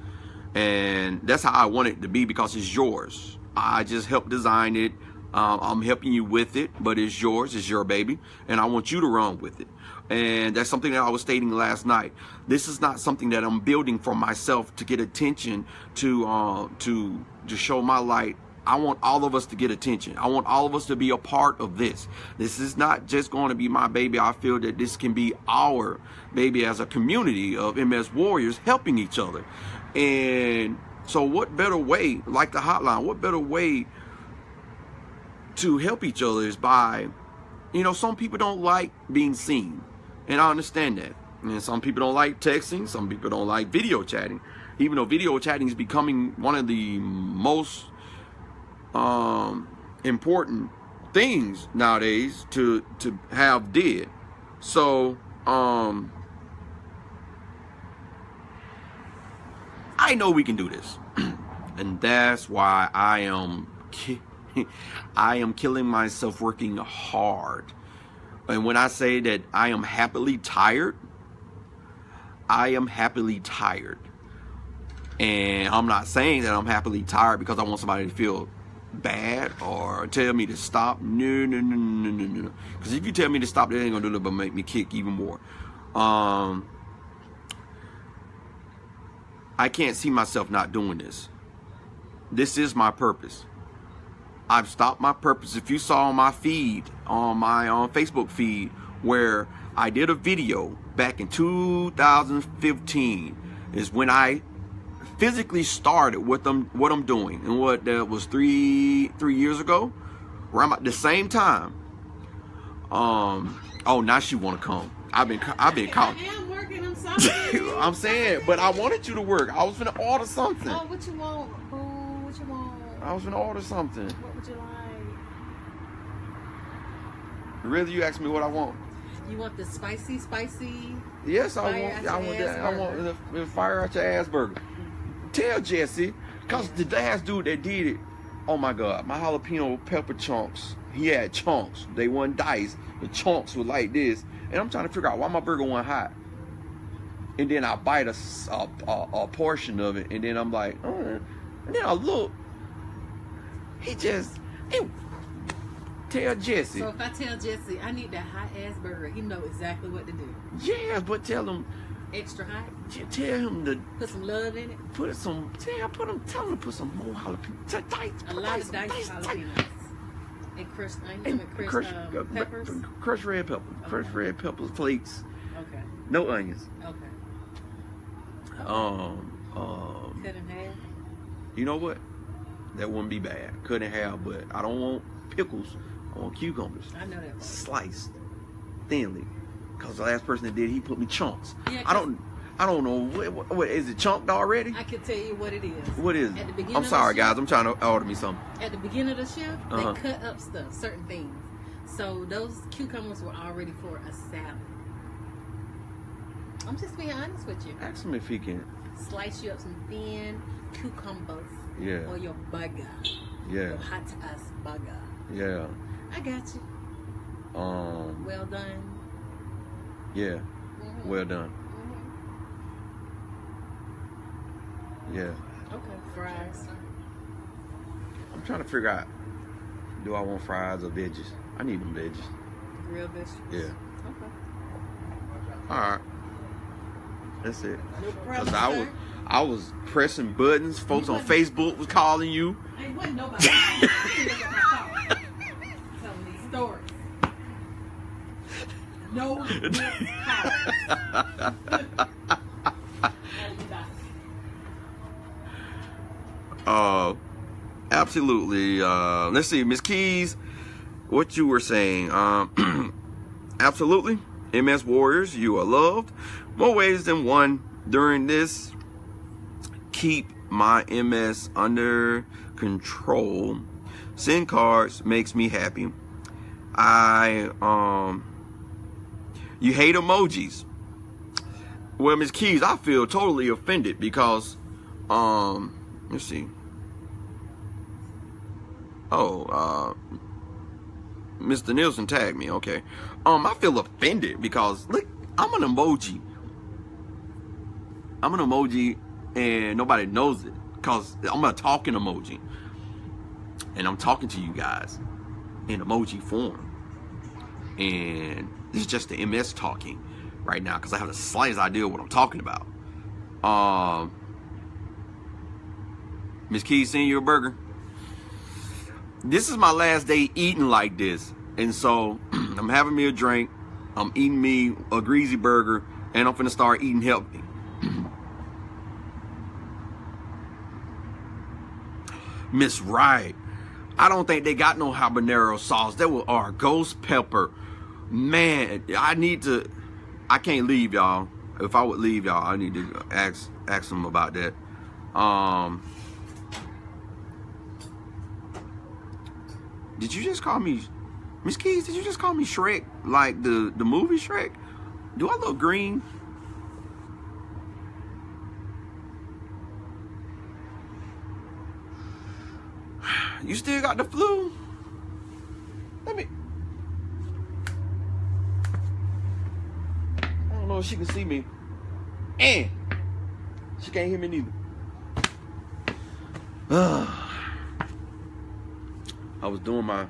and that's how I want it to be, because it's yours. I just helped design it. I'm helping you with it, but it's yours. It's your baby, and I want you to run with it. And that's something that I was stating last night. This is not something that I'm building for myself to get attention, to show my light I want all of us to get attention. I want all of us to be a part of this. This is not just going to be my baby. I feel that this can be our baby as a community of MS warriors helping each other. And so what better way, like the hotline, what better way to help each other is by, you know, some people don't like being seen. And I understand that. And some people don't like texting. Some people don't like video chatting. Even though video chatting is becoming one of the most important things nowadays to have did. So I know we can do this. And that's why I am killing myself working hard. And when I say that I am happily tired, I am happily tired. And I'm not saying that I'm happily tired because I want somebody to feel bad or tell me to stop. No. Because if you tell me to stop, that ain't gonna do it but make me kick even more. I can't see myself not doing this. This is my purpose. I've stopped my purpose. If you saw on my feed, on my Facebook feed, where I did a video back in 2015, is when I physically started what I'm doing, and what that was three years ago, around at the same time. Oh, now she want to come. I've been caught. I am working. I'm sorry. I'm saying, but I wanted you to work. I was gonna order something. Oh, what you want? Boo, what you want? I was gonna order something. What would you like? Really, you asked me what I want. You want the spicy? Yes, I Fire want. out I your want ass that. I want burger. the fire out your ass burger. Tell Jesse, cause the last dude that did it, oh my God, my jalapeno pepper chunks. He had chunks. They weren't diced. The chunks were like this, and I'm trying to figure out why my burger wasn't hot. And then I bite a portion of it, and then I'm like, and then I look. Tell Jesse. So if I tell Jesse I need that hot ass burger, he know exactly what to do. Yeah, but tell him. Extra hot. Tell him to Put some love in it. tell him to put some more jalapeno. A lot of diced jalapenos. And crushed onions and crushed peppers. Crushed red pepper. Okay. Crushed red pepper flakes. Okay. No onions. Okay. Cut in half. You know what? That wouldn't be bad. Cut in half, but I don't want pickles. I want cucumbers. I know that part. Sliced thinly. Cause the last person that did, he put me chunks. Yeah, I don't know what is it chunked already? I can tell you what it is. What is At it? the beginning I'm of sorry, the shift, guys. I'm trying to order me something. At the beginning of the shift, Uh-huh. they cut up stuff, certain things. So those cucumbers were already for a salad. I'm just being honest with you. Ask him if he can. Slice you up some thin cucumbers. Yeah. For your burger. Yeah. Your hot ass burger. Yeah. I got you. Well done. Yeah. Mm-hmm. Well done. Mm-hmm. Yeah. Okay. Fries. I'm trying to figure out, do I want fries or veggies? I need them veggies. Grilled vegetables. Yeah. Okay. Alright. That's it. No Because problem, sir. I was pressing buttons. Folks on Facebook was calling you. Ain't wasn't nobody. I didn't look at my phone. Telling these stories. No Absolutely. Let's see, Miss Keys, what you were saying. Absolutely. MS Warriors, you are loved more ways than one during this. Keep my MS under control. Send cards makes me happy. You hate emojis. Well, Ms. Keys, I feel totally offended because, let's see. Oh, Mr. Nielsen tagged me. Okay. I feel offended because look, I'm an emoji. I'm an emoji and nobody knows it because I'm a talking emoji. And I'm talking to you guys in emoji form. And this is just the MS talking right now because I have the slightest idea what I'm talking about. Miss Keys, send you a burger. this is my last day eating like this. And so I'm having me a drink. I'm eating me a greasy burger. And I'm finna start eating healthy. Miss Right. I don't think they got no habanero sauce. There was ghost pepper. Man, I can't leave, y'all. If I would leave, y'all, I need to ask them about that. Did you just call me, Miss Keys, did you just call me Shrek? Like the movie Shrek? Do I look green? You still got the flu? Let me. I don't know if she can see me. And she can't hear me neither. I was doing my.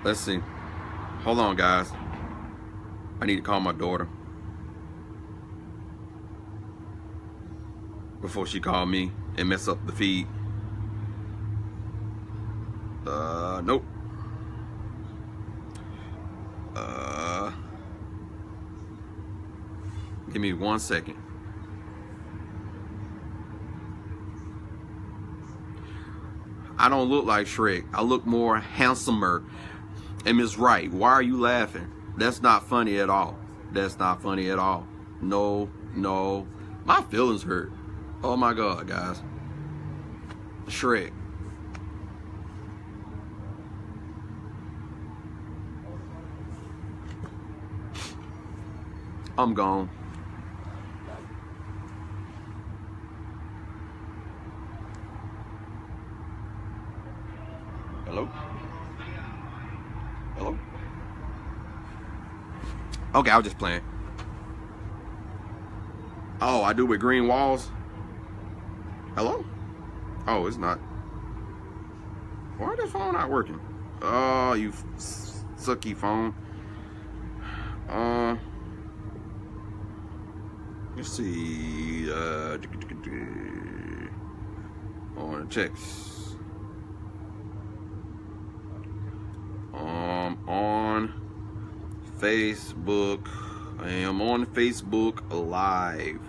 Let's see. Hold on, guys. I need to call my daughter before she called me and mess up the feed. Nope. Give me 1 second. I don't look like Shrek. I look more handsomer. And Miss Right, why are you laughing? That's not funny at all. That's not funny at all. No, no. My feelings hurt. Oh my God, guys. Shrek. I'm gone. Hello? Hello? Okay, I was just playing. Oh, I do with green walls? Hello? Oh, it's not. Why is this phone not working? Oh, you sucky phone. Let's see. On text. On Facebook. I am on Facebook Live.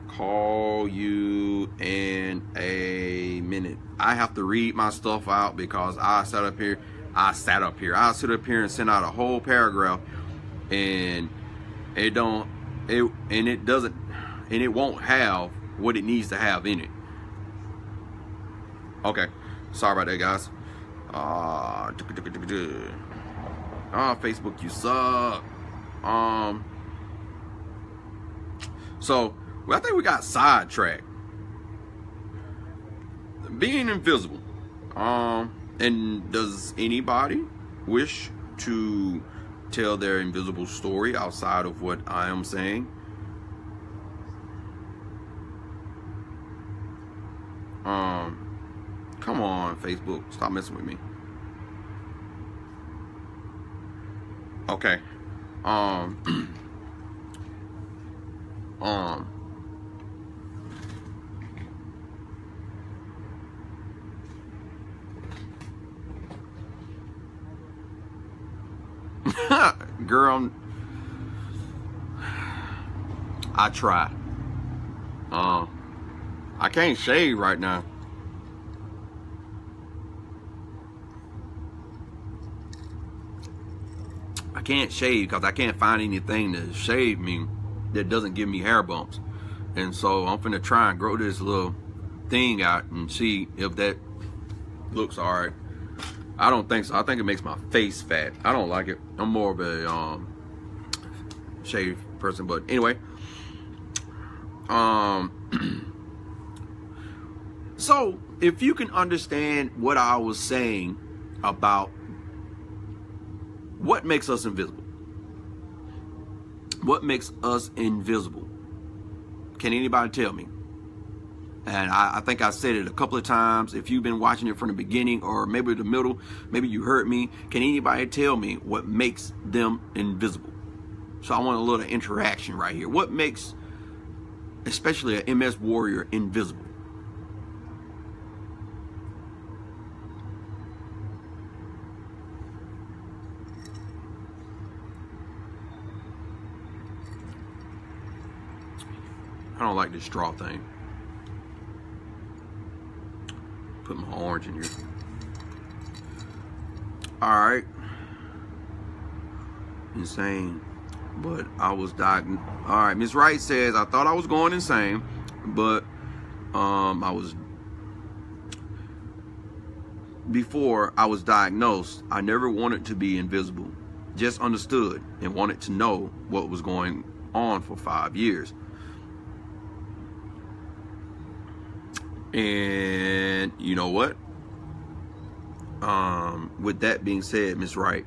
Call you in a minute. I have to read my stuff out because I sit up here and send out a whole paragraph, and it won't have what it needs to have in it. Okay, sorry about that, guys. Facebook, you suck. So I think we got sidetracked. Being invisible. And does anybody wish to tell their invisible story outside of what I am saying? Come on, Facebook, stop messing with me. Okay. Girl, I try. I can't shave right now. I can't shave because I can't find anything to shave me that doesn't give me hair bumps. And so I'm finna try and grow this little thing out and see if that looks alright. I don't think so. I think it makes my face fat. I don't like it. I'm more of a shave person. But anyway, so if you can understand what I was saying about what makes us invisible, what makes us invisible, can anybody tell me? And I think I said it a couple of times. If you've been watching it from the beginning or maybe the middle, maybe you heard me. Can anybody tell me what makes them invisible? So I want a little interaction right here. What makes, especially an MS warrior, invisible? I don't like this straw thing. Put my orange in here. Alright. Insane. But I was diagnosed. Alright, Miss Wright says, I thought I was going insane, but before I was diagnosed, I never wanted to be invisible. Just understood and wanted to know what was going on for 5 years. And you know what? With that being said, Miss Wright,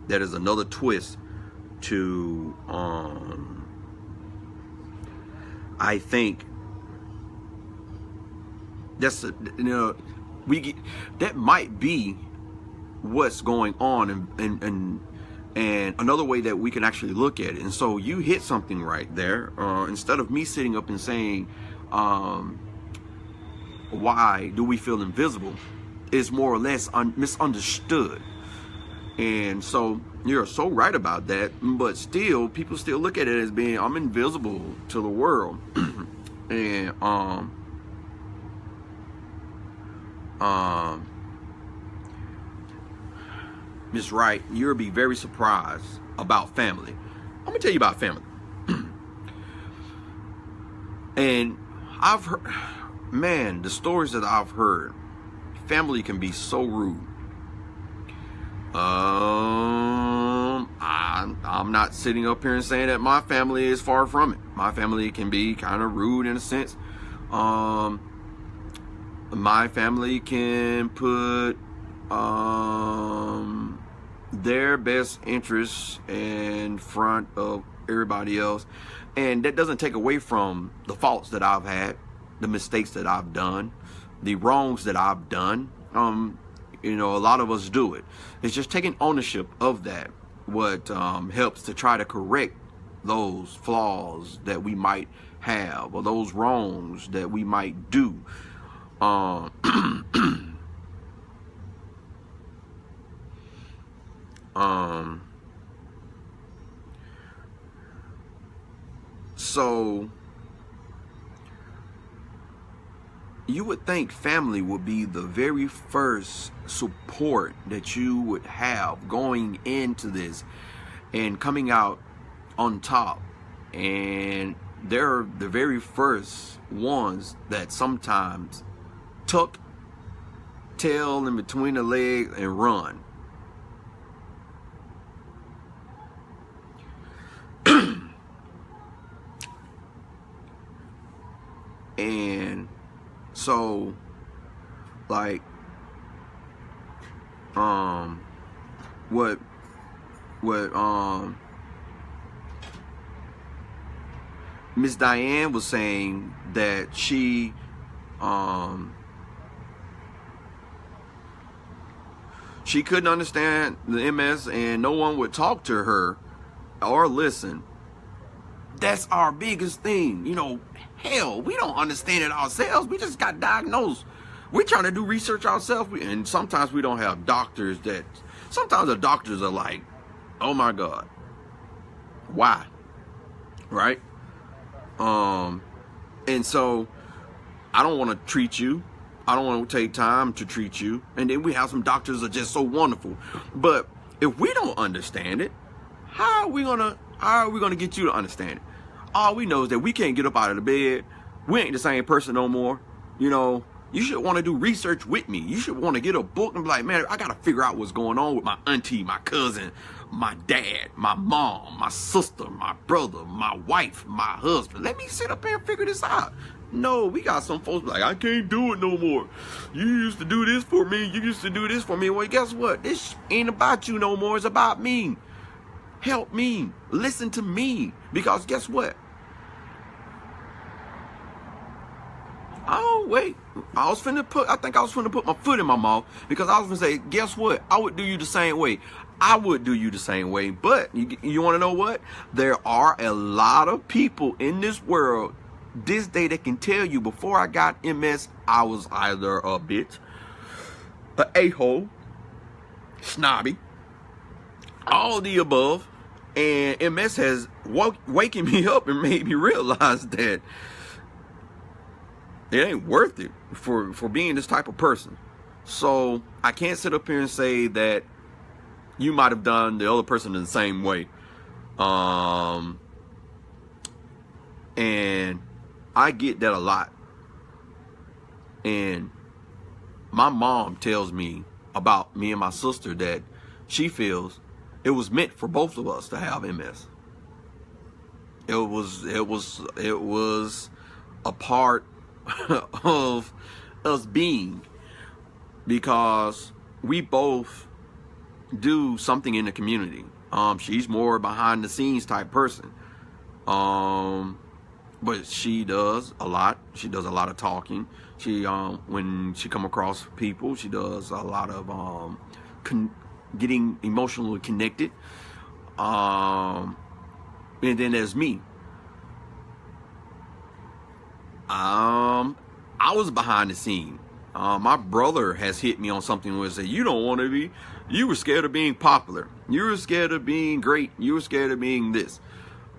that is another twist to I think that's that might be what's going on, and another way that we can actually look at it. And so you hit something right there. Instead of me sitting up and saying, why do we feel invisible, is more or less misunderstood. And so you're so right about that, but still people still look at it as being, I'm invisible to the world. And Miss Wright, you'll be very surprised about family. I'm gonna tell you about family. And I've heard, man, the stories that I've heard, family can be so rude. I'm not sitting up here and saying that my family is far from it. My family can be kind of rude in a sense. My family can put their best interests in front of everybody else, and that doesn't take away from the faults that I've had, the mistakes that I've done, the wrongs that I've done. You know, a lot of us do it. It's just taking ownership of that what helps to try to correct those flaws that we might have, or those wrongs that we might do. So you would think family would be the very first support that you would have going into this and coming out on top. And they're the very first ones that sometimes tuck tail in between the legs and run. And so, like, what Miss Diane was saying, that she couldn't understand the MS and no one would talk to her or listen. That's our biggest thing. You know, hell, we don't understand it ourselves. We just got diagnosed. We're trying to do research ourselves, and sometimes we don't have doctors that, sometimes the doctors are like, oh my God, why? Right? And so I don't want to treat you. I don't want to take time to treat you. And then we have some doctors that are just so wonderful. But if we don't understand it, how are we gonna get you to understand it? All we know is that we can't get up out of the bed. We ain't the same person no more. You know, you should want to do research with me. You should want to get a book and be like, man, I got to figure out what's going on with my auntie, my cousin, my dad, my mom, my sister, my brother, my wife, my husband. Let me sit up here and figure this out. No, we got some folks like, I can't do it no more. You used to do this for me. You used to do this for me. Well, guess what? This ain't about you no more. It's about me. Help me. Listen to me. Because guess what? Oh, wait. I think I was finna put my foot in my mouth because I was gonna say, guess what? I would do you the same way. I would do you the same way. But you want to know what? There are a lot of people in this world this day that can tell you before I got MS, I was either a bitch, an a-hole, snobby, all the above. And MS has waking me up and made me realize that it ain't worth it for being this type of person. So I can't sit up here and say that you might have done the other person in the same way. And I get that a lot. And my mom tells me about me and my sister that she feels it was meant for both of us to have MS. It was a part of us being, because we both do something in the community. She's more behind the scenes type person, but she does a lot. She does a lot of talking. She when she come across people, she does a lot of getting emotionally connected. And then there's me. I was behind the scene. My brother has hit me on something where he said, you don't want to be, you were scared of being popular. You were scared of being great. You were scared of being this.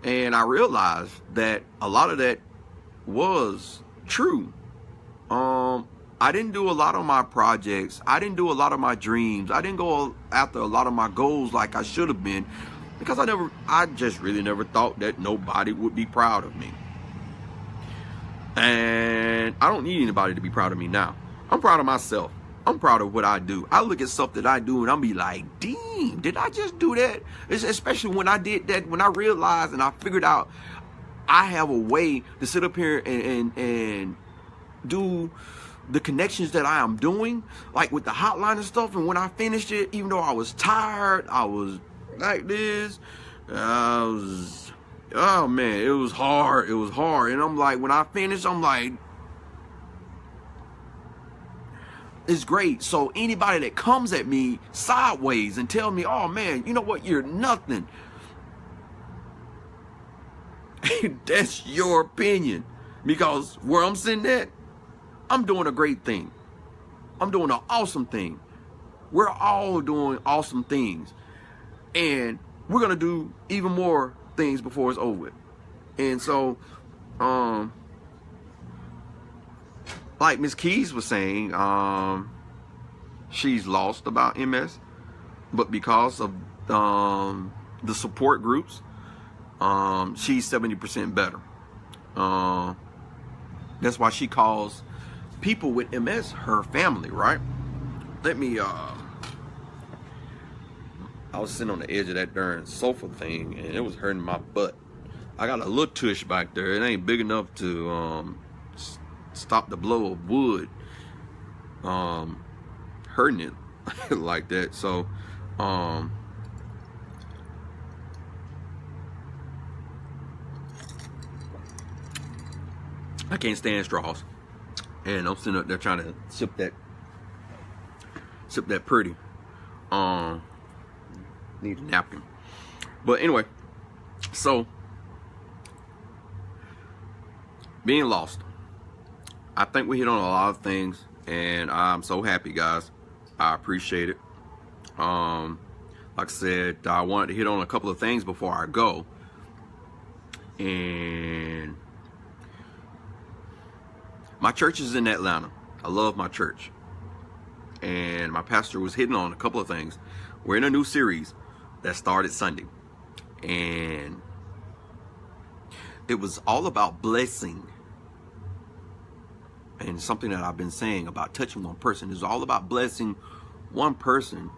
And I realized that a lot of that was true. I didn't do a lot of my projects. I didn't do a lot of my dreams. I didn't go after a lot of my goals like I should have been, because I just really never thought that nobody would be proud of me. And I don't need anybody to be proud of me now. I'm proud of myself. I'm proud of what I do. I look at stuff that I do and I'll be like, damn, did I just do that? Especially when I did that, when I realized and I figured out I have a way to sit up here and do the connections that I am doing, like with the hotline and stuff. And when I finished it, even though I was tired, I was like this, oh man, it was hard. It was hard. And I'm like, when I finished, I'm like, it's great. So anybody that comes at me sideways and tell me, oh man, you know what, you're nothing, that's your opinion. Because where I'm sitting at, I'm doing a great thing. I'm doing an awesome thing. We're all doing awesome things. And we're going to do even more things before it's over with. And so, like Miss Keys was saying, she's lost about MS, but because of the support groups, she's 70% better. That's why she calls people with MS her family, right? Let me, I was sitting on the edge of that darn sofa thing and it was hurting my butt. I got a little tush back there. It ain't big enough to stop the blow of wood hurting it like that. So I can't stand straws, and I'm sitting up there trying to sip that pretty. Need a napkin. But anyway, so being lost, I think we hit on a lot of things, and I'm so happy, guys. I appreciate it. Like I said, I wanted to hit on a couple of things before I go. And my church is in Atlanta. I love my church. And my pastor was hitting on a couple of things. We're in a new series that started Sunday. And it was all about blessing. And something that I've been saying about touching one person is all about blessing one person,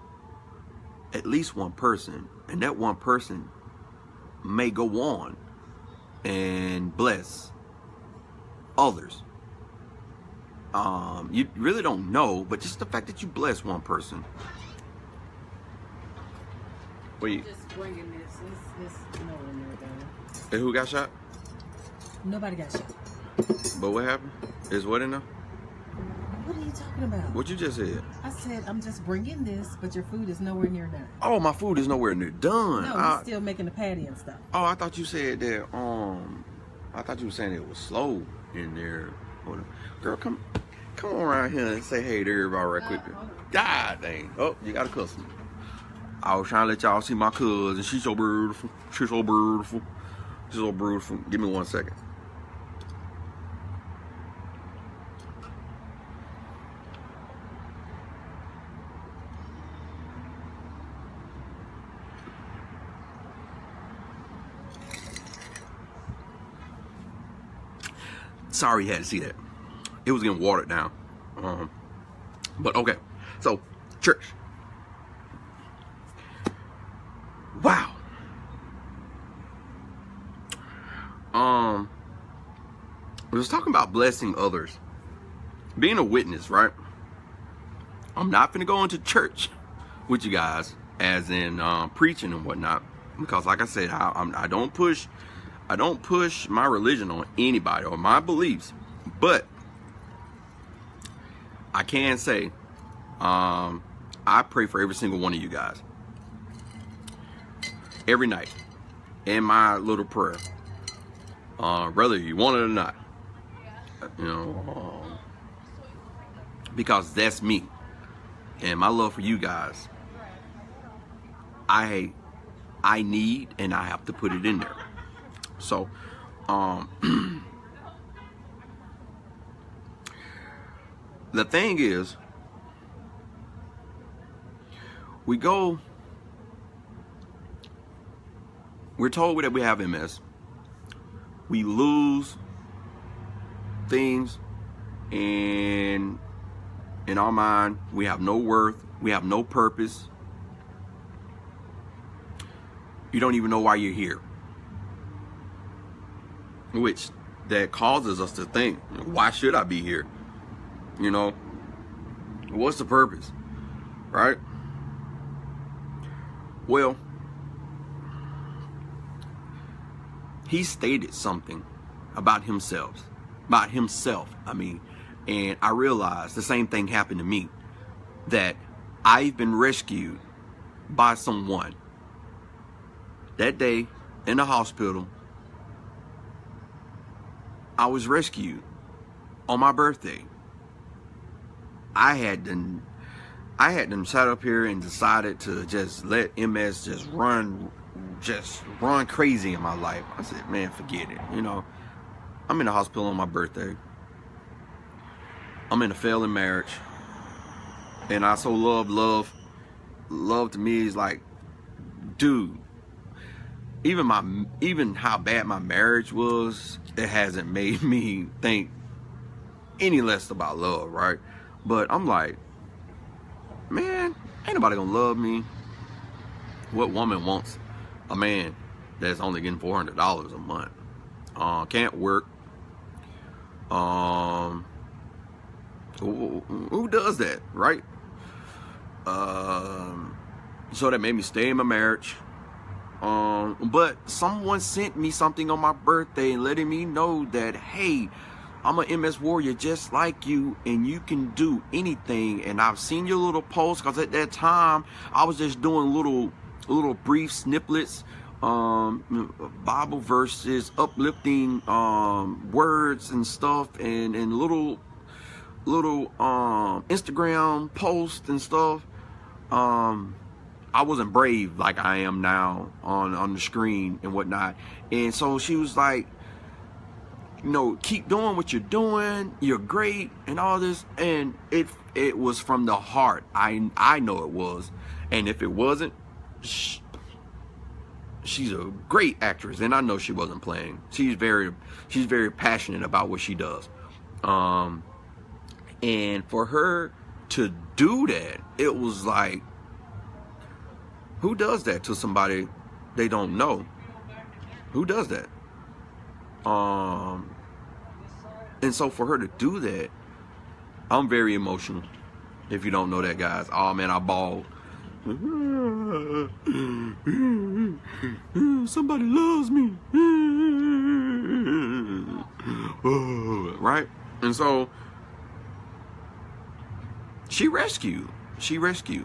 at least one person, and that one person may go on and bless others. You really don't know, but just the fact that you bless one person. Wait. Just bringing this. It's no in there, though. And who got shot? Nobody got shot. But what happened? Is what in there? What are you talking about? What you just said? I said I'm just bringing this, but your food is nowhere near done. Oh, my food is nowhere near done. No, you're still making the patty and stuff. Oh, I thought you said that. I thought you were saying it was slow in there. Girl, come on around here and say hey to everybody right quick. God dang. Oh, you got a customer. I was trying to let y'all see my cousin. She's so beautiful. She's so beautiful. She's so beautiful. Give me 1 second. Sorry you had to see that. It was getting watered down. But okay. So, church. Wow. We was talking about blessing others. Being a witness, right? I'm not gonna go into church with you guys, as in preaching and whatnot, because like I said, I don't push my religion on anybody or my beliefs, but I can say I pray for every single one of you guys every night in my little prayer, whether you want it or not, you know, because that's me and my love for you guys. I need, and I have to put it in there. So, the thing is, we're told that we have MS. We lose things in our mind. We have no worth. We have no purpose. You don't even know why you're here. Which that causes us to think, why should I be here? You know, what's the purpose, right? Well, he stated something about himself, I mean, and I realized the same thing happened to me, that I've been rescued by someone. That day in the hospital, I was rescued on my birthday. I had them sat up here and decided to just let MS just run crazy in my life. I said, man, forget it. You know, I'm in the hospital on my birthday. I'm in a failing marriage. And I so love to me is like, dude, even how bad my marriage was, it hasn't made me think any less about love, right? But I'm like, man, ain't nobody gonna love me. What woman wants a man that's only getting $400 a month? Can't work. Who does that, right? So that made me stay in my marriage. But someone sent me something on my birthday and letting me know that, hey, I'm an MS warrior just like you, and you can do anything. And I've seen your little posts, because at that time I was just doing little brief snippets, Bible verses, uplifting words and stuff, and little Instagram posts and stuff. I wasn't brave like I am now on the screen and whatnot. And so she was like, you know, keep doing what you're doing. You're great and all this. And it was from the heart. I know it was. And if it wasn't, she's a great actress, and I know she wasn't playing. She's very passionate about what she does. And for her to do that, it was like, who does that to somebody they don't know? Who does that? And so for her to do that, I'm very emotional. If you don't know that, guys. Oh man, I bawled. Somebody loves me. right? And so she rescued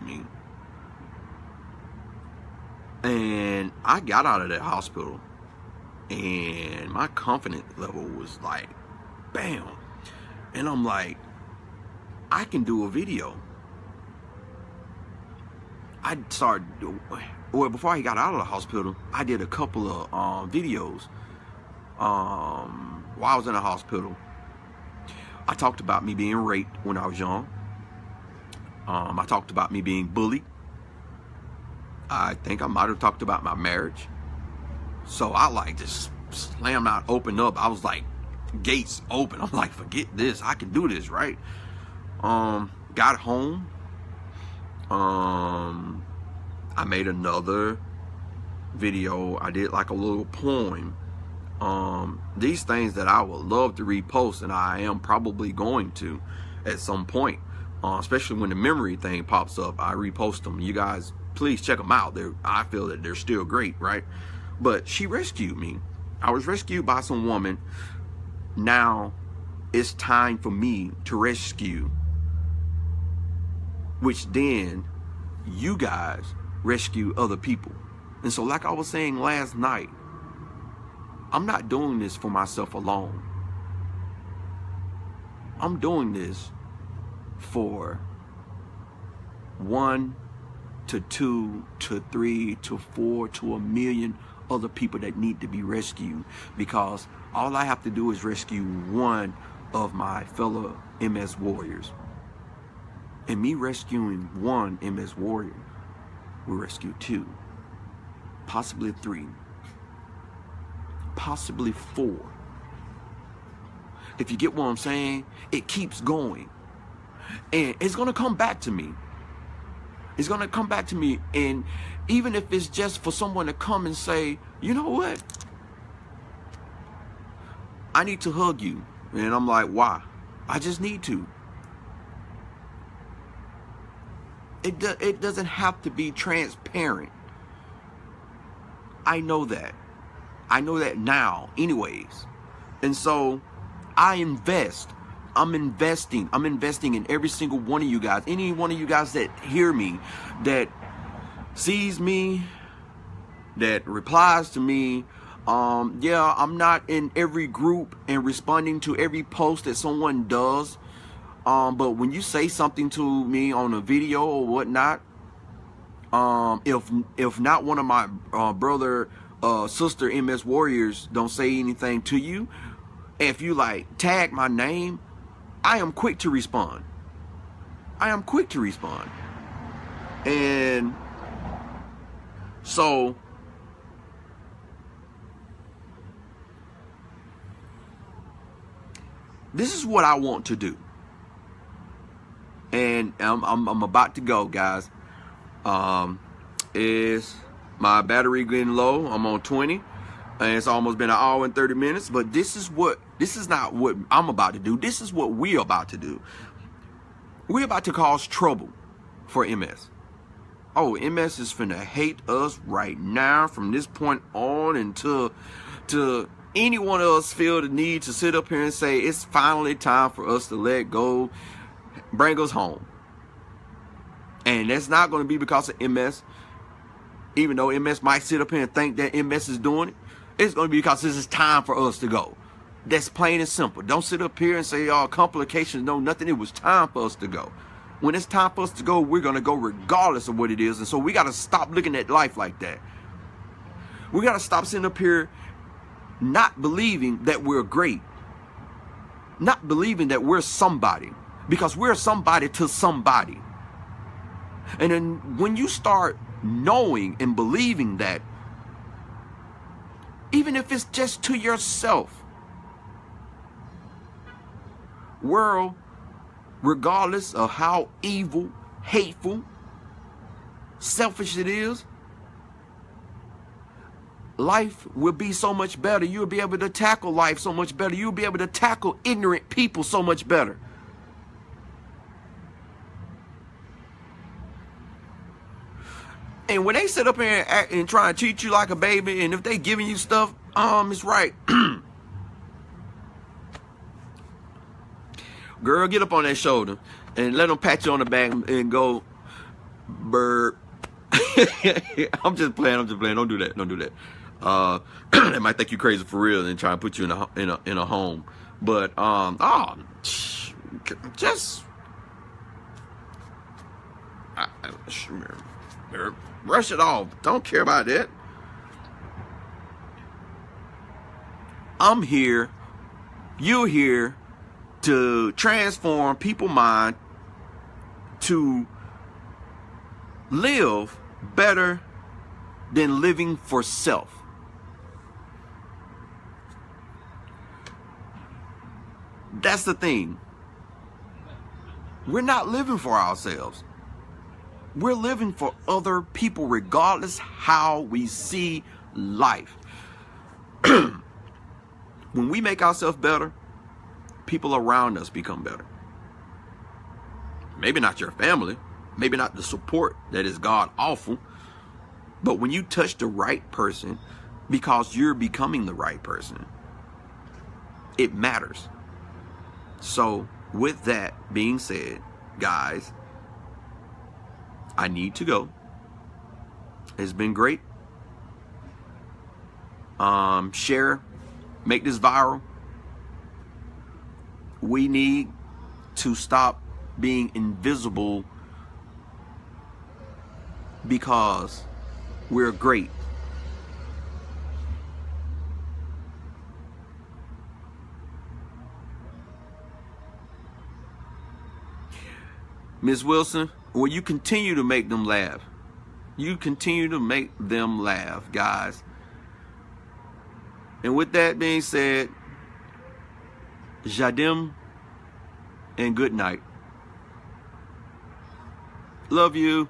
me. And I got out of that hospital, and my confidence level was like, bam. And I'm like, I can do a video. I started, well, before I got out of the hospital, I did a couple of videos while I was in the hospital. I talked about me being raped when I was young. I talked about me being bullied. I think I might have talked about my marriage. So I like just slammed out, opened up. I was like, gates open. I'm like, forget this. I can do this, right? Got home. I made another video. I did like a little poem. These things that I would love to repost, and I am probably going to at some point. Especially when the memory thing pops up, I repost them. You guys, please check them out. I feel that they're still great, right? But she rescued me. I was rescued by some woman. Now it's time for me to rescue, which then you guys rescue other people. And so, like I was saying last night, I'm not doing this for myself alone. I'm doing this for 1 to 2 to 3 to 4 to a million other people that need to be rescued, because all I have to do is rescue one of my fellow MS warriors. And me rescuing one MS warrior will rescue 2, possibly 3, possibly 4. If you get what I'm saying, it keeps going. And it's going to come back to me. It's going to come back to me. And even if it's just for someone to come and say, you know what? I need to hug you. And I'm like, why? I just need to. It doesn't have to be transparent. I know that. I know that now anyways. And so I invest. I'm investing in every single one of you guys. Any one of you guys that hear me, that sees me, that replies to me. Yeah, I'm not in every group and responding to every post that someone does. But when you say something to me on a video or whatnot, if not one of my brother, sister MS warriors don't say anything to you, if you like tag my name, I am quick to respond. I am quick to respond. And so this is what I want to do. And I'm about to go, guys. Is my battery getting low? I'm on 20. And it's almost been an hour and 30 minutes. But this is not what I'm about to do. This is what we're about to do. We're about to cause trouble for MS. Oh, MS is finna hate us right now from this point on until any one of us feel the need to sit up here and say it's finally time for us to let go, bring us home. And that's not going to be because of MS. Even though MS might sit up here and think that MS is doing it, it's going to be because this is time for us to go. That's plain and simple. Don't sit up here and say, oh, complications, no, nothing. It was time for us to go. When it's time for us to go, we're going to go regardless of what it is. And so we got to stop looking at life like that. We got to stop sitting up here not believing that we're great. Not believing that we're somebody. Because we're somebody to somebody. And then when you start knowing and believing that, even if it's just to yourself, world, regardless of how evil, hateful, selfish it is, life will be so much better. You'll be able to tackle life so much better. You'll be able to tackle ignorant people so much better. And when they sit up here and act and try and treat you like a baby, and if they giving you stuff, it's right. Girl, get up on that shoulder and let them pat you on the back and go, bird. I'm just playing. Don't do that. Don't do that. They might think you crazy for real and try and put you in a home. But just brush it off. Don't care about that. I'm here. You're here to transform people's mind to live better than living for self. That's the thing. We're not living for ourselves. We're living for other people, regardless how we see life. When we make ourselves better, people around us become better. Maybe not your family, maybe not the support that is God awful, but when you touch the right person because you're becoming the right person, it matters. So with that being said, guys, I need to go. It's been great. Share, make this viral. We need to stop being invisible because we're great. Miss Wilson, well, you continue to make them laugh. You continue to make them laugh, guys. And with that being said, Jadim and good night. Love you.